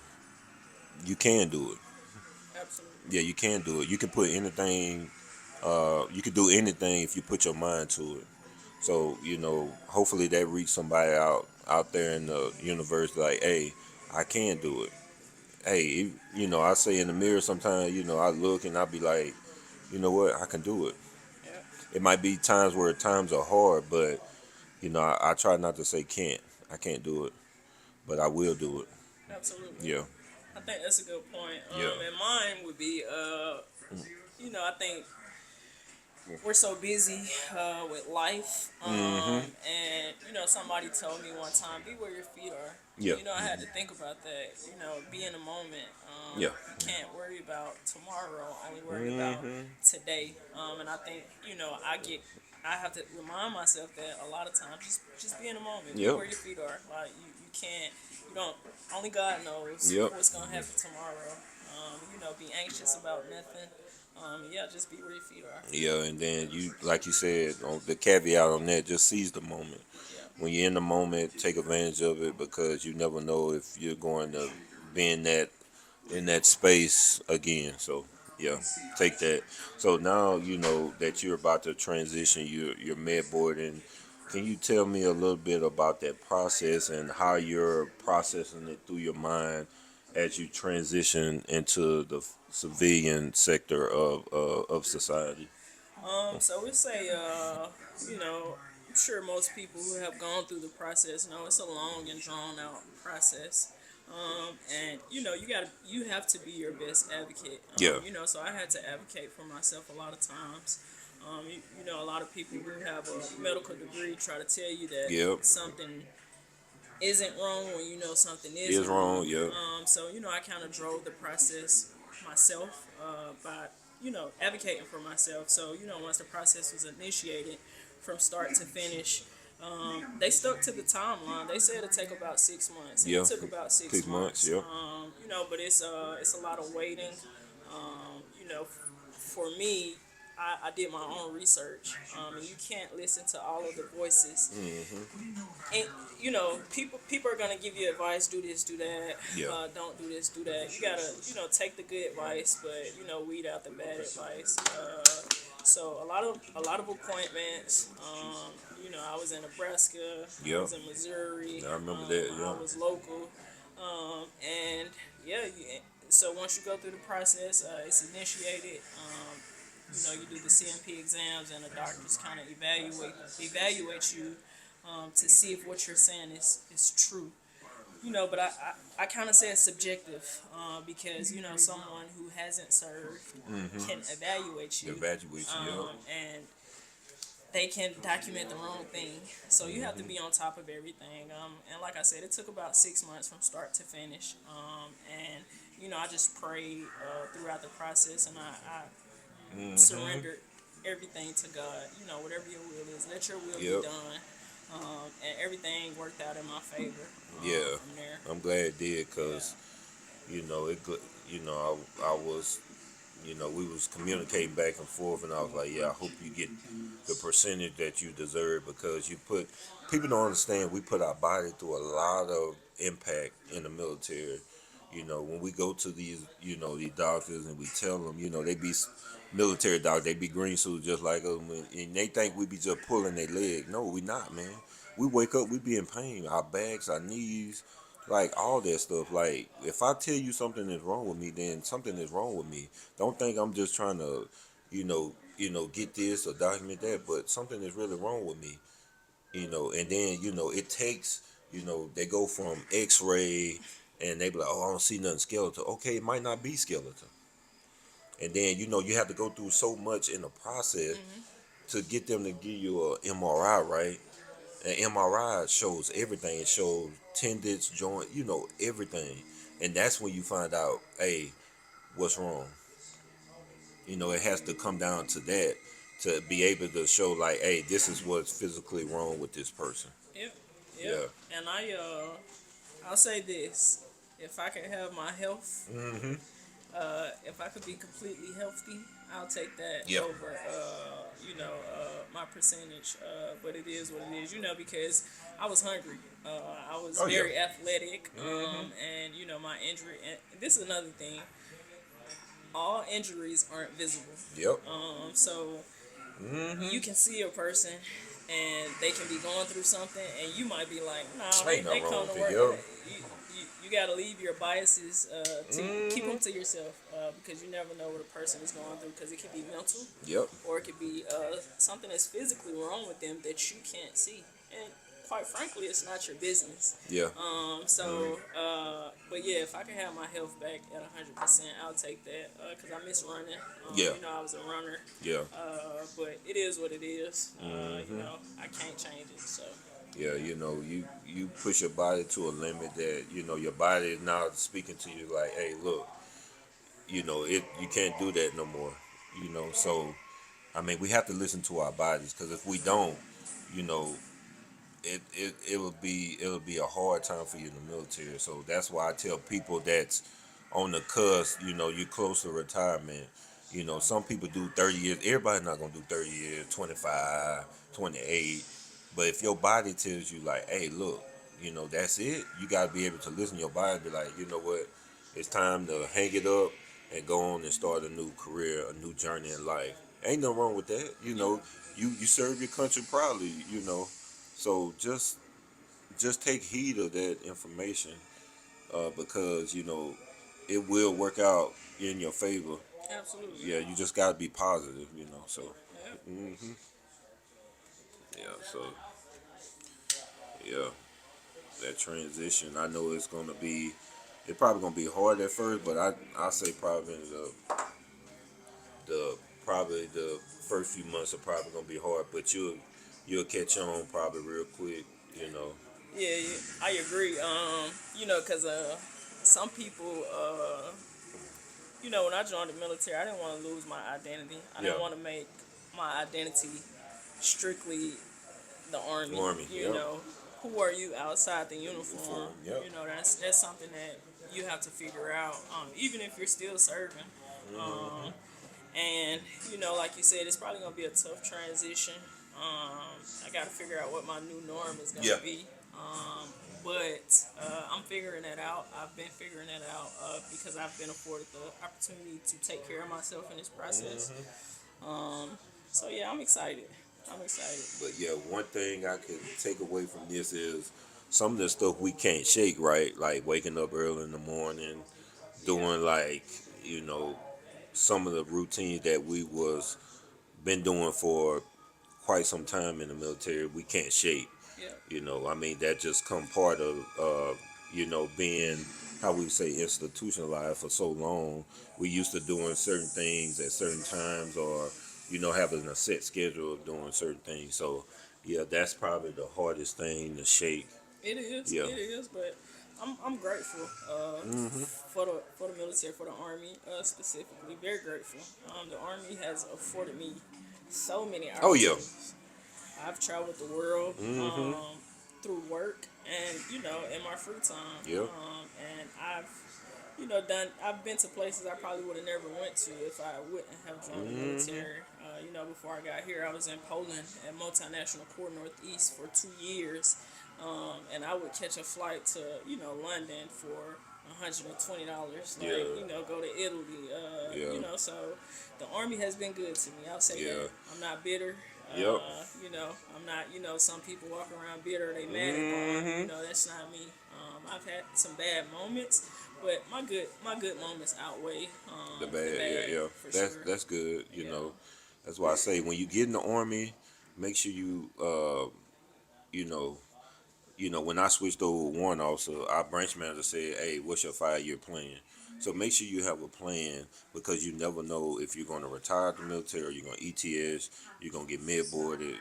you can do it. Absolutely. Yeah, you can do it. You can put anything. You can do anything if you put your mind to it. So hopefully that reach somebody out there in the universe like, hey, I can do it. Hey, I say in the mirror sometimes, I look and I be like, you know what, I can do it. Yeah. It might be times where times are hard, but I try not to say can't. I can't do it, but I will do it. Absolutely. Yeah, I think that's a good point. yeah. And mine would be, I think we're so busy with life, and somebody told me one time, be where your feet are. Yeah. I had to think about that. Be in the moment. Yeah. You can't worry about tomorrow. Only worry about today. And I think I have to remind myself that a lot of times, just be in the moment. Be Yep. where your feet are. Like you can't. You don't. Only God knows Yep. what's gonna happen tomorrow. Be anxious about nothing. Yeah, just be where your feet are. Yeah, and then like you said, on the caveat on that, just seize the moment. Yeah. When you're in the moment, take advantage of it because you never know if you're going to be in that space again. So yeah, take that. So now that you're about to transition your med board, and can you tell me a little bit about that process and how you're processing it through your mind as you transition into the civilian sector of society? So it's a, you know, I'm sure most people who have gone through the process know it's a long and drawn out process. And you have to be your best advocate. Yeah. So I had to advocate for myself a lot of times. A lot of people who have a medical degree try to tell you that Yep. something isn't wrong when you know something is Is wrong. wrong. Yep. I kind of drove the process myself by, advocating for myself. So, once the process was initiated from start to finish, they stuck to the timeline. They said it'd take about 6 months, and Yeah. it took about six 6 months. months. Yep. But it's a lot of waiting. For me, I did my own research, and you can't listen to all of the voices. And people are gonna give you advice: do this, do that. Yeah. Don't do this, do that. You gotta take the good advice, but weed out the bad advice. So a lot of appointments. I was in Nebraska. I Yep. was in Missouri. I remember that. I Yeah. was local, and yeah. So once you go through the process, it's initiated. You do the CMP exams, and the doctors kind of evaluate you to see if what you're saying is true. But I kind of say it's subjective because someone who hasn't served can evaluate you, Evaluate you. Yep. and they can document the wrong thing. So you have to be on top of everything. And like I said, it took about 6 months from start to finish. And I just prayed throughout the process, and I surrendered everything to God. Whatever your will is, let your will Yep. be done. And everything worked out in my favor. Yeah. From there. I'm glad it did, cause it could. I was. We was communicating back and forth, and I was like, yeah, I hope you get the percentage that you deserve, because people don't understand, we put our body through a lot of impact in the military. When we go to these doctors, and we tell them, they be military doctors, they be green suits just like us, and they think we be just pulling their leg. No, we not, man. We wake up, we be in pain, our backs, our knees, like all that stuff. Like, if I tell you something is wrong with me, then something is wrong with me. Don't think I'm just trying to, get this or document that, but something is really wrong with me. And then it takes, they go from X-ray, and they be like, oh, I don't see nothing skeletal. Okay, it might not be skeletal. And then you have to go through so much in the process to get them to give you a MRI, right? An MRI shows everything. It shows tendons, joint, everything. And that's when you find out, hey, what's wrong. It has to come down to that to be able to show, like, hey, this is what's physically wrong with this person. Yep. Yep. Yeah. And I'll say this: if I could have my health, Mm-hmm. if I could be completely healthy, I'll take that Yeah. over, my percentage. But it is what it is, because I was hungry. I was Oh, yeah. very athletic, Mm-hmm. and my injury. And this is another thing: all injuries aren't visible. Yep. So Mm-hmm. you can see a person, and they can be going through something, and you might be like, "No, Ain't they nothing wrong come to with work." it. Yep. You got to leave your biases to keep them to yourself, because you never know what a person is going through, because it could be mental, Yep. or it could be something that's physically wrong with them that you can't see, and quite frankly, it's not your business. Yeah. But yeah, if I could have my health back at 100%, I'll take that, because I miss running. Yeah. I was a runner. Yeah. But it is what it is. I can't change it. So Yeah, you push your body to a limit that your body is now speaking to you like, hey, look, you can't do that no more. So I mean, we have to listen to our bodies, because if we don't, you know, it would be a hard time for you in the military. So that's why I tell people that's on the cusp, you're close to retirement. Some people do 30 years. Everybody's not gonna do 30 years, 25, 28. But if your body tells you like, hey, look, that's it, you gotta be able to listen to your body and be like, you know what, it's time to hang it up and go on and start a new career, a new journey in life. Ain't nothing wrong with that. You serve your country proudly. So just take heed of that information, because it will work out in your favor. absolutely. Yeah, you just gotta be positive. So Yeah. Hmm. Yeah. So yeah, that transition. I know it's gonna be. It's probably gonna be hard at first, but I say probably the probably the first few months are probably gonna be hard, but you'll catch on probably real quick. You know. Yeah, yeah, I agree. Cause some people, when I joined the military, I didn't want to lose my identity. I Yeah. didn't want to make my identity strictly the army. Army. You Yep. know, who are you outside the uniform? Uniform. Yep. That's something that you have to figure out. Even if you're still serving. Hmm. Um, and like you said, it's probably gonna be a tough transition. I got to figure out what my new norm is Yeah. gonna be. But I'm figuring that out. I've been figuring that out because I've been afforded the opportunity to take care of myself in this process. Hmm. Um, so yeah, I'm excited. I'm excited. But yeah, one thing I could take away from this is some of the stuff we can't shake, right? Like waking up early in the morning, Yeah. doing like, you know, some of the routines that we was been doing for quite some time in the military, we can't shake. Yeah. I mean, that just come part of, being, how we say, institutionalized for so long. We used to doing certain things at certain times or, having a set schedule of doing certain things. So, yeah, that's probably the hardest thing to shake. It is. Yeah. It is. But I'm grateful Hmm. for the military, for the army specifically. Very grateful. The army has afforded me so many Oh, yeah. opportunities. I've traveled the world Hmm. through work and in my free time. Yeah. And I've been to places I probably would have never went to if I wouldn't have joined the Hmm. military. Before I got here, I was in Poland at Multinational Corps Northeast for 2 years, and I would catch a flight to London for $120. Like Yeah. go to Italy. Yeah. So the army has been good to me. I'll say that. Yeah. I'm not bitter. Yep. I'm not. Some people walk around bitter. They mad at the army. Hmm. That's not me. I've had some bad moments, but my good moments outweigh The the bad, yeah, bad yeah. for That's sure. that's good. Yeah. That's why I say when you get in the army, make sure you know, when I switched over with one officer, our branch manager said, "Hey, what's your 5-year plan?" So make sure you have a plan because you never know if you're going to retire the military or you're going to ETS, you're going to get mid boarded,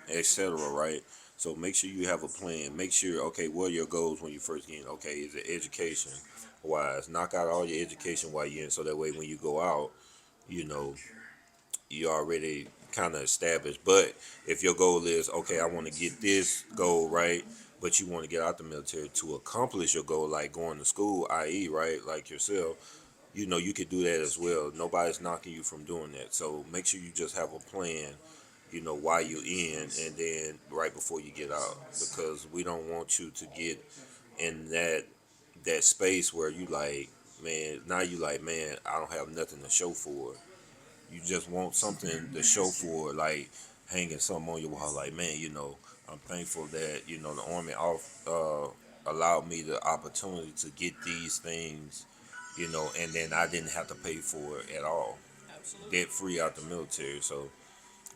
etc. Right? So make sure you have a plan. Make sure, okay, what are your goals when you first get in? Okay, is it education wise? Knock out all your education while you're in, so that way when you go out, you know you already kind of established. But if your goal is, okay, I want to get this goal right, but you want to get out the military to accomplish your goal, like going to school, i.e., right, like yourself, you could do that as well. Nobody's knocking you from doing that. So make sure you just have a plan, while you're in, and then right before you get out, because we don't want you to get in that space where you like, man, now you like, man, I don't have nothing to show for it. You just want something to show for, like hanging something on your wall. Like, man, I'm thankful that the army allowed me the opportunity to get these things, and then I didn't have to pay for it at all, Absolutely. debt free out the military. So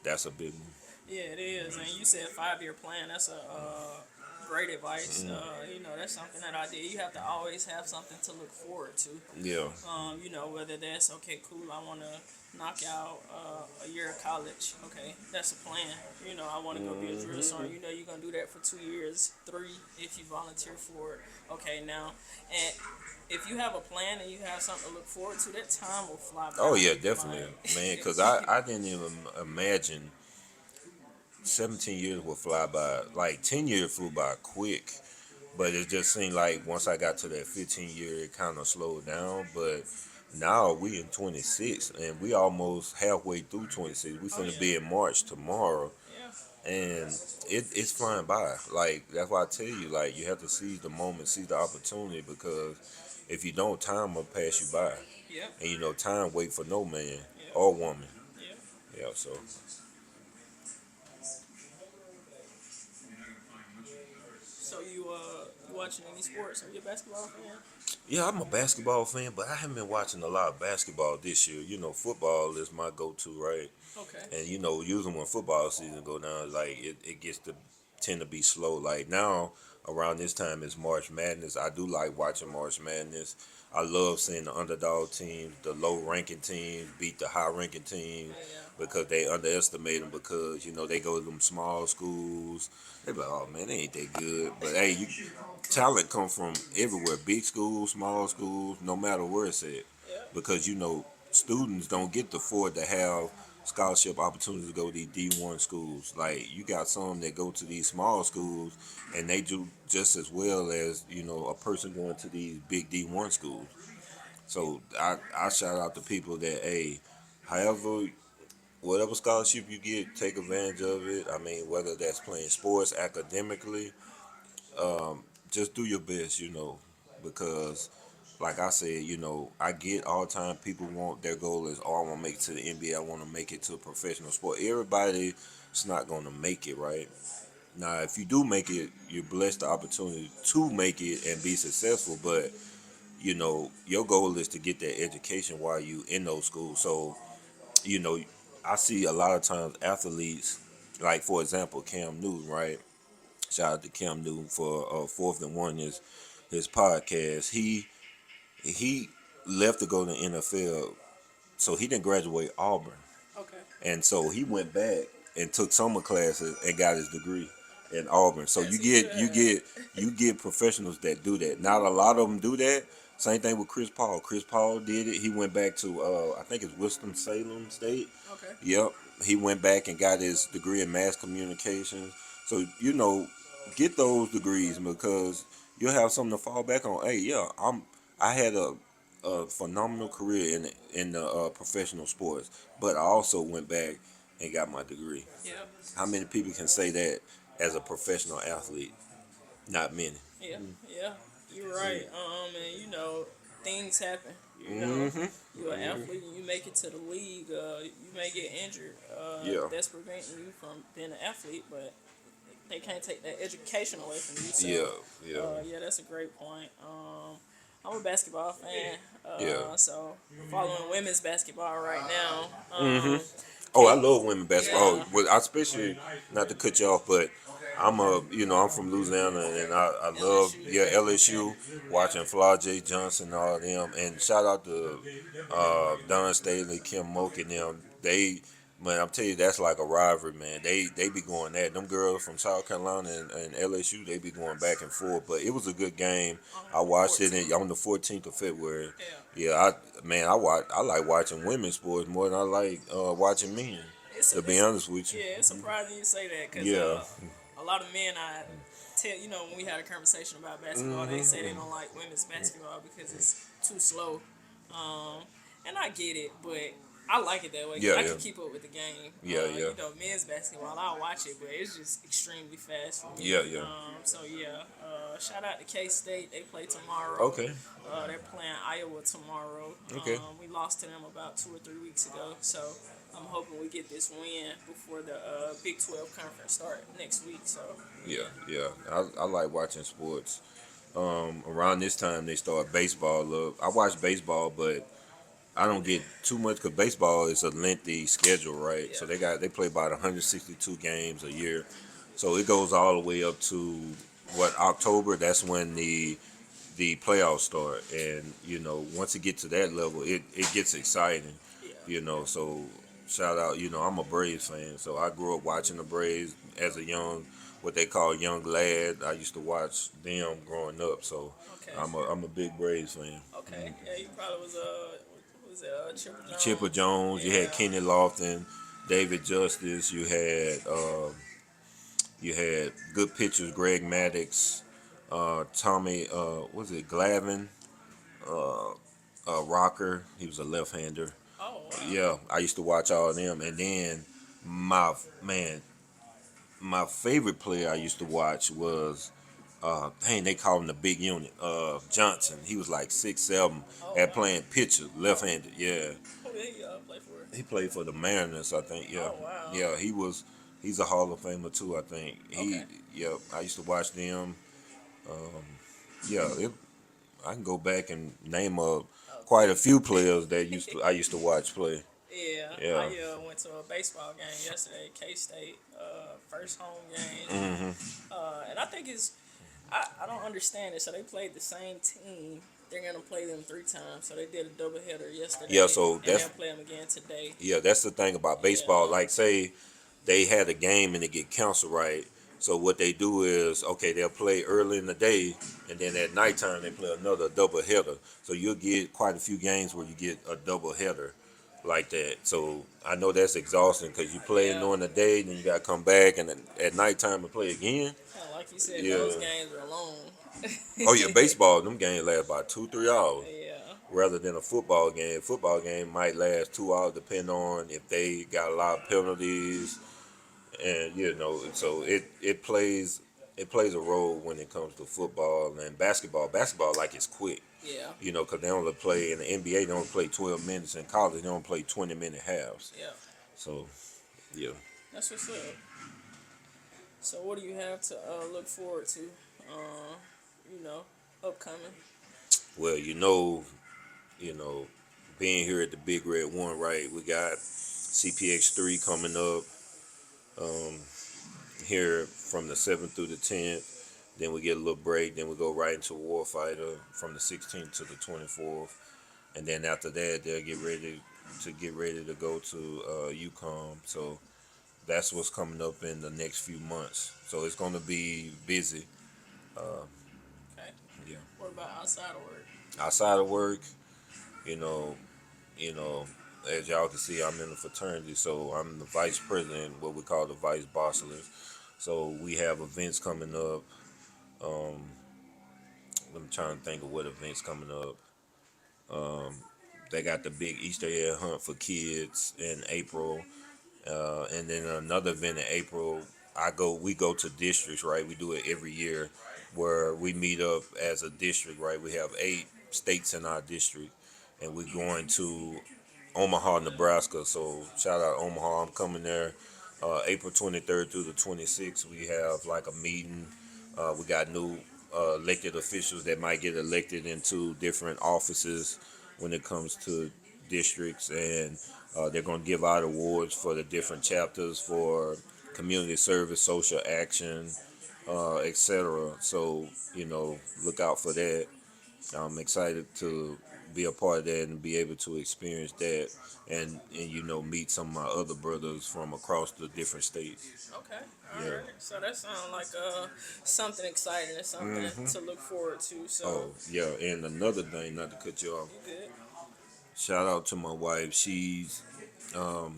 that's a big one. Yeah, it is. And you said 5-year plan. That's a great advice. That's something that I did. You have to always have something to look forward to. Yeah. Whether that's okay, cool. I want to knock out a year of college. Okay, that's a plan. I want to go be a drill sergeant. You're gonna do that for 2 years, 3 if you volunteer for it. Okay, now, and if you have a plan and you have something to look forward to, that time will fly by. Oh yeah, definitely, man. Like, Because I didn't even imagine 17 years would fly by. Like 10 years flew by quick. But it just seemed like once I got to that 15-year, it kind of slowed down. But now we in 26, and we almost halfway through 26. We oh finna yeah, be in March tomorrow, yeah, and it's flying by. Like that's why I tell you, like you have to seize the moment, seize the opportunity, because if you don't, time will pass you by, yeah, and time wait for no man yeah, or woman. yeah. Yeah, so So you watching any sports? Are you a basketball fan? Yeah, I'm a basketball fan, but I haven't been watching a lot of basketball this year. Football is my go-to, right? Okay. And usually when football season go down, like it gets to tend to be slow. Like now, around this time is March Madness. I do like watching March Madness. I love seeing the underdog teams, the low-ranking teams beat the high-ranking teams Yeah. because they underestimate them because they go to them small schools. They be like, oh man, they ain't that good. But hey, talent come from everywhere, big schools, small schools, no matter where it's at. Yep. Because students don't get to afford to have scholarship opportunities to go to these D1 schools. Like you got some that go to these small schools and they do just as well as a person going to these big D1 schools. So I shout out to people that however whatever scholarship you get, take advantage of it. I mean, whether that's playing sports academically, just do your best, because like I said, I get all the time people want their goal is, oh, I want to make it to the NBA, I want to make it to a professional sport. Everybody's not going to make it, right? Now, if you do make it, you're blessed the opportunity to make it and be successful, but your goal is to get that education while you in those schools. So, you know, I see a lot of times athletes, like for example, Cam Newton, right? Shout out to Cam Newton for Fourth and One, his podcast. He left to go to the NFL, so he didn't graduate Auburn, Okay. and so he went back and took summer classes and got his degree in Auburn. So As you he get should you have. get you get professionals that do that. Not a lot of them do that. Same thing with Chris Paul. Chris Paul did it. He went back to I think it's Winston Salem State. Okay. Yep, he went back and got his degree in mass communications. So get those degrees because you'll have something to fall back on. Hey, yeah, I had a phenomenal career in the professional sports, but I also went back and got my degree. Yep. How many people can say that as a professional athlete? Not many. Yeah. Yeah. You're right. And things happen. Mm-hmm. You're an athlete and you make it to the league. You may get injured. Yeah. That's preventing you from being an athlete, but they can't take that education away from you. Yeah. So, Yeah. yeah, that's a great point. I'm a basketball fan, Yeah. so I'm following women's basketball right now. Oh, I love women basketball. Yeah. Well, I especially not to cut you off, but I'm from Louisiana, and I love LSU. LSU, watching Fly J Johnson and all of them, and shout out to Don Staley, Kim Moke and them. Man, I'm telling you, that's like a rivalry, man. They be going at them girls from South Carolina and LSU. They be going back and forth, but it was a good game. I watched it on the 14th of February. Yeah. Yeah, I like watching women's sports more than I like watching men. To be honest with you. Yeah, it's surprising you say that because Yeah. a lot of men I tell when we had a conversation about basketball, they say they don't like women's basketball because it's too slow. And I get it, but I like it that way. 'Cause Yeah, I yeah. can keep up with the game. Yeah, yeah. Men's basketball, I'll watch it, but it's just extremely fast for me. Yeah, yeah. So yeah, shout out to K State. They play tomorrow. Okay. They're playing Iowa tomorrow. Okay. We lost to them about 2 or 3 weeks ago, so I'm hoping we get this win before the Big 12 conference start next week. So Yeah, yeah. I like watching sports. Around this time they start baseball up. I watch baseball, but I don't get too much because baseball is a lengthy schedule, right? So yeah, they play about 162 games a year, so it goes all the way up to October. That's when the playoffs start, and once it gets to that level, it gets exciting. yeah, So shout out. I'm a Braves fan, so I grew up watching the Braves as a what they call young lad. I used to watch them growing up, so okay, I'm a big Braves fan. okay. Yeah, you probably was Chipper Jones. Chipper Jones, you had Yeah. Kenny Lofton, David Justice, you had good pitchers, Greg Maddux, Tommy, was it Glavine, uh, Rocker. He was a left-hander. Oh wow. Yeah, I used to watch all of them, and then my man, my favorite player I used to watch was. They call him the big unit. Johnson. He was like 6'7", Oh at wow. playing pitcher, left-handed. Yeah, Who did he play for? he played for the Mariners, I think. Yeah, Oh wow. yeah. He's a Hall of Famer too, I think. Okay. Yeah. I used to watch them. Yeah, I can go back and name quite a Okay. few players that I used to watch play. Yeah, I Yeah. went to a baseball game yesterday, K State, first home game, Hmm. and I think I don't understand it. So they played the same team. They're gonna play them 3 times. So they did a doubleheader Yeah. yesterday, So and they'll play them again today. that's the thing about baseball. Yeah, Like, say they had a game and it get canceled, right? So what they do is, okay, they'll play early in the day, and then at nighttime they play another double header. So you'll get quite a few games where you get a double header like that. So I know that's exhausting because you play yeah. during the day, then you got to come back and then at nighttime and play again. Like you said, those Yeah. games are long. Oh yeah, baseball. Them games last about 2 3 hours. Yeah, Rather than a football game. Football game might last 2 hours, depending on if they got a lot of penalties, and so it plays a role when it comes to football and basketball. Basketball, like, it's quick, yeah, because they only play in the NBA. They only play 12 minutes. In college, they only play 20-minute halves. yeah. So yeah. That's what's up. So what do you have to look forward to? Uh, you know, upcoming. Well, you know, being here at the Big Red One, right? We got CPX 3 coming up. Um, here from the 7th through the 10th. Then we get a little break. Then we go right into Warfighter from the 16th to the 24th. And then after that, they'll get ready to go to UCOM. So that's what's coming up in the next few months. So it's going to be busy. Uh, Okay. yeah. What about outside of work? Outside of work, you know, you know, as y'all can see, I'm in a fraternity, so I'm the vice president, what we call the vice bosselers. So we have events coming up. Um, I'm trying to think of what events coming up. Um, they got the big Easter egg hunt for kids in April, and then another event in April. We go to districts, right? We do it every year, where we meet up as a district, right? We have 8 states in our district, and we're going to Omaha, Nebraska. So shout out Omaha. I'm coming there April 23rd through the 26th. We have like a meeting. We got new elected officials that might get elected into different offices when it comes to districts, and they're going to give out awards for the different chapters for community service, social action, etc. So look out for that. I'm excited to be a part of that and be able to experience that, and meet some of my other brothers from across the different states. Okay. All Yeah. right. So that sounds like something exciting and something Hmm. to look forward to. So Oh yeah, and another thing, not to cut you off. you good? Shout out to my wife. She's um,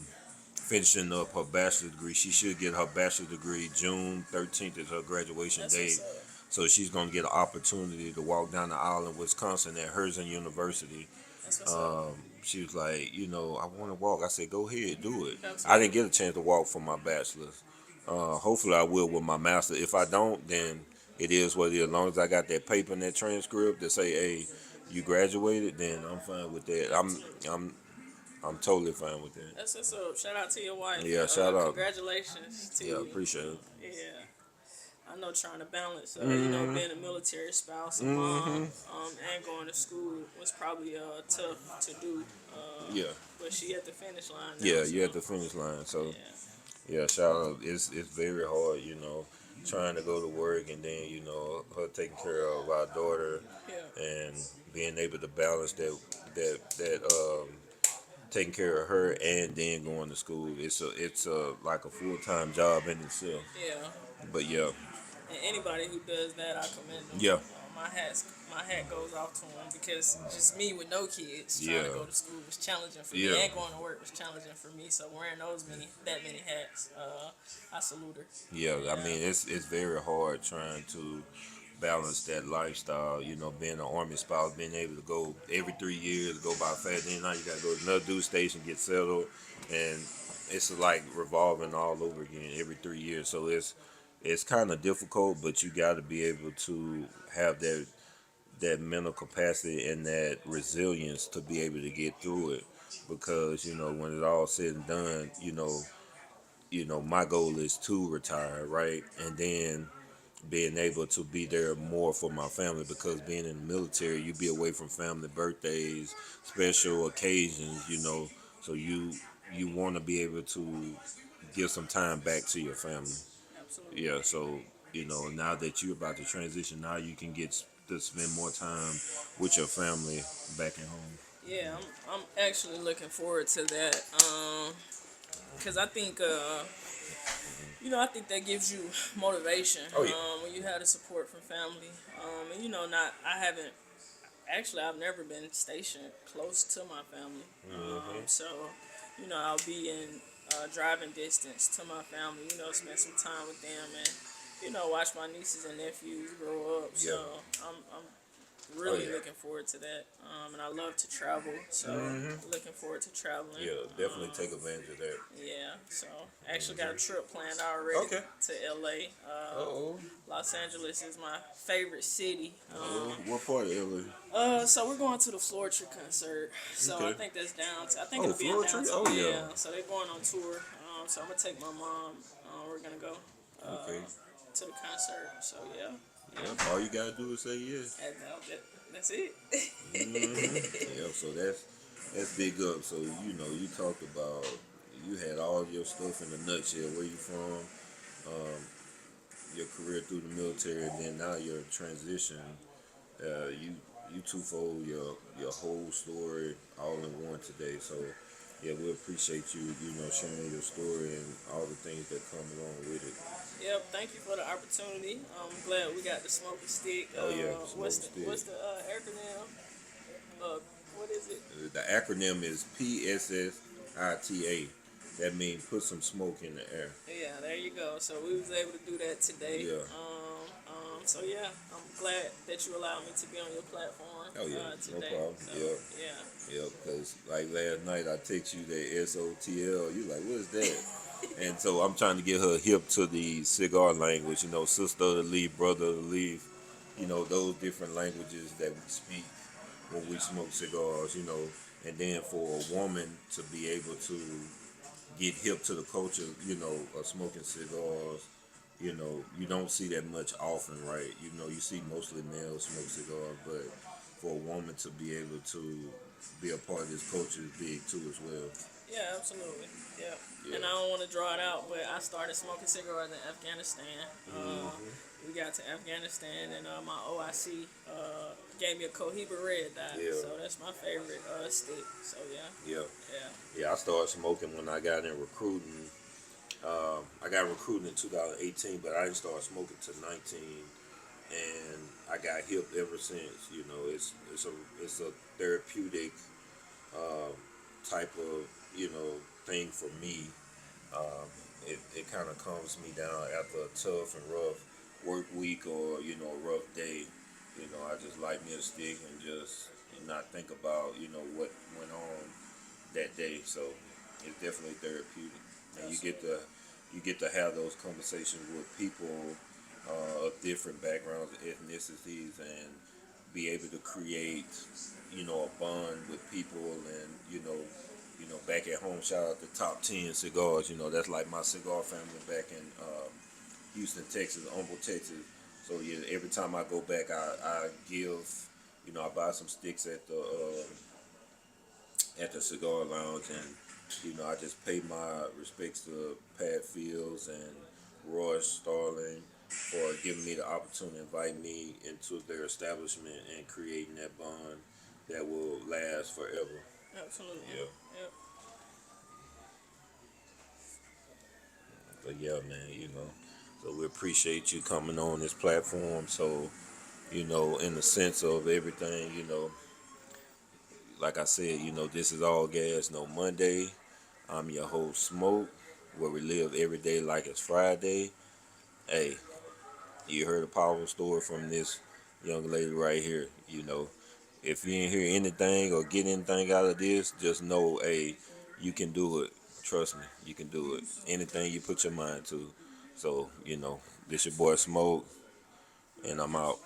finishing up her bachelor's degree. She should get her bachelor's degree June 13th is her graduation That's what's date. up. So she's gonna get an opportunity to walk down the aisle in Wisconsin at Herzing University. That's what's up. She was like, I want to walk. I said, go ahead, do it. I didn't Absolutely. get a chance to walk for my bachelor's. Hopefully, I will with my master. If I don't, then it is what it is. As long as I got that paper and that transcript that say, "Hey, you graduated," then I'm fine with that. Absolutely. I'm totally fine with that. That's what's up. Shout out to your wife Yeah, and shout out. congratulations to Yeah, you. appreciate it. Yeah. I know trying to balance, Hmm. being a military spouse, a mom, Hmm. and going to school was probably tough to do. Yeah, But she at the finish line now, yeah, so you at the finish line. So yeah, yeah, shout out. It's very hard, trying to go to work and then her taking care of our daughter yeah, and being able to balance that taking care of her and then going to school. It's a like a full-time job in itself. yeah. But yeah, And anybody who does that, I commend them. yeah, My hat goes off to them because just me with no kids trying to yeah, go to school was challenging for me, yeah, and going to work was challenging for me. So wearing that many hats, I salute her. yeah. I Yeah, mean, it's very hard trying to balance that lifestyle. Being an army spouse, being able to go every 3 years, go by fast. Then now you got to go to another duty station, get settled, and it's like revolving all over again every 3 years. So it's kind of difficult, but you got to be able to have that mental capacity and that resilience to be able to get through it. Because when it's all said and done, my goal is to retire, right, and then being able to be there more for my family, because being in the military, you be away from family birthdays, special occasions, so you want to be able to give some time back to your family. Absolutely. Yeah, so now that you're about to transition, now you can get to spend more time with your family back at home. Yeah, I'm actually looking forward to that. Because I think I think that gives you motivation Oh yeah. when you have the support from family. And not I haven't actually I've never been stationed close to my family. So I'll be in driving distance to my family. Spend some time with them and watch my nieces and nephews grow up. Yeah. So I'm Oh really yeah. looking forward to that. And I love to travel, so looking forward to traveling. Yeah, definitely take advantage of that. Yeah, so I actually got a trip planned already Okay. to LA. Oh. Los Angeles is my favorite city. What part of LA? So we're going to the Floor Tree concert. So I Okay. think that's down. I think Oh, it'll be in Floor Tree? downtown. Oh, yeah. So they're going on tour. So I'm gonna take my mom. We're gonna go Okay. to the concert. So yeah, Yeah. All you gotta do is say yes. that's it. Yeah. So that's big up. So you talked about, you had all your stuff in a nutshell. Where you from? Your career through the military, and then now your transition. You twofold your whole story all in one today. So yeah, we appreciate you sharing your story and all the things that come along with it. Yep, thank you for the opportunity. I'm glad we got the smoking stick. Oh yeah, What's smoke the stick. what's the acronym? What is it? The acronym is PSSITA. That means put some smoke in the air. Yeah, there you go. So we was able to do that today. Yeah. So yeah, I'm glad that you allowed me to be on your platform Oh yeah, no today. problem. So, Yeah. yeah. Yeah, because like last night I text you that SOTL. You like, what is that? And so I'm trying to get her hip to the cigar language. Sister of the leaf, brother of the leaf. Those different languages that we speak when we smoke cigars. And then for a woman to be able to get hip to the culture, of smoking cigars. You don't see that much often, right? You see mostly males smoke cigars, but for a woman to be able to be a part of this culture is big too as well. Yeah, absolutely. Yeah. Yeah. And I don't want to draw it out, but I started smoking cigarettes in Afghanistan. We got to Afghanistan, and my OIC gave me a Cohiba Red dot. Yeah. So that's my favorite stick. So yeah. Yeah. Yeah. Yeah, I started smoking when I got in recruiting. I got recruited in 2018, but I didn't start smoking till 19, and I got hip ever since. It's a therapeutic type of thing for me. It kind of calms me down after a tough and rough work week, or a rough day. I just light me a stick and just not think about what went on that day. So it's definitely therapeutic, and you get to have those conversations with people of different backgrounds, ethnicities, and be able to create a bond with people. And back at home, shout out to Top 10 Cigars. That's like my cigar family back in Houston, Texas, Humble, Texas. So yeah, every time I go back, I give, I buy some sticks at the cigar lounge, and I just pay my respects to Pat Fields and Roy Starling for giving me the opportunity to invite me into their establishment and creating that bond that will last forever. Absolutely. Yeah. Yep. But yeah, man, so we appreciate you coming on this platform. So, in the sense of everything, like I said, this is All Gas No Monday. I'm your host, Smoke, where we live every day like it's Friday. Hey, you heard a powerful story from this young lady right here. If you ain't hear anything or get anything out of this, just know, hey, you can do it. Trust me, you can do it. Anything you put your mind to. So, this your boy Smoke, and I'm out.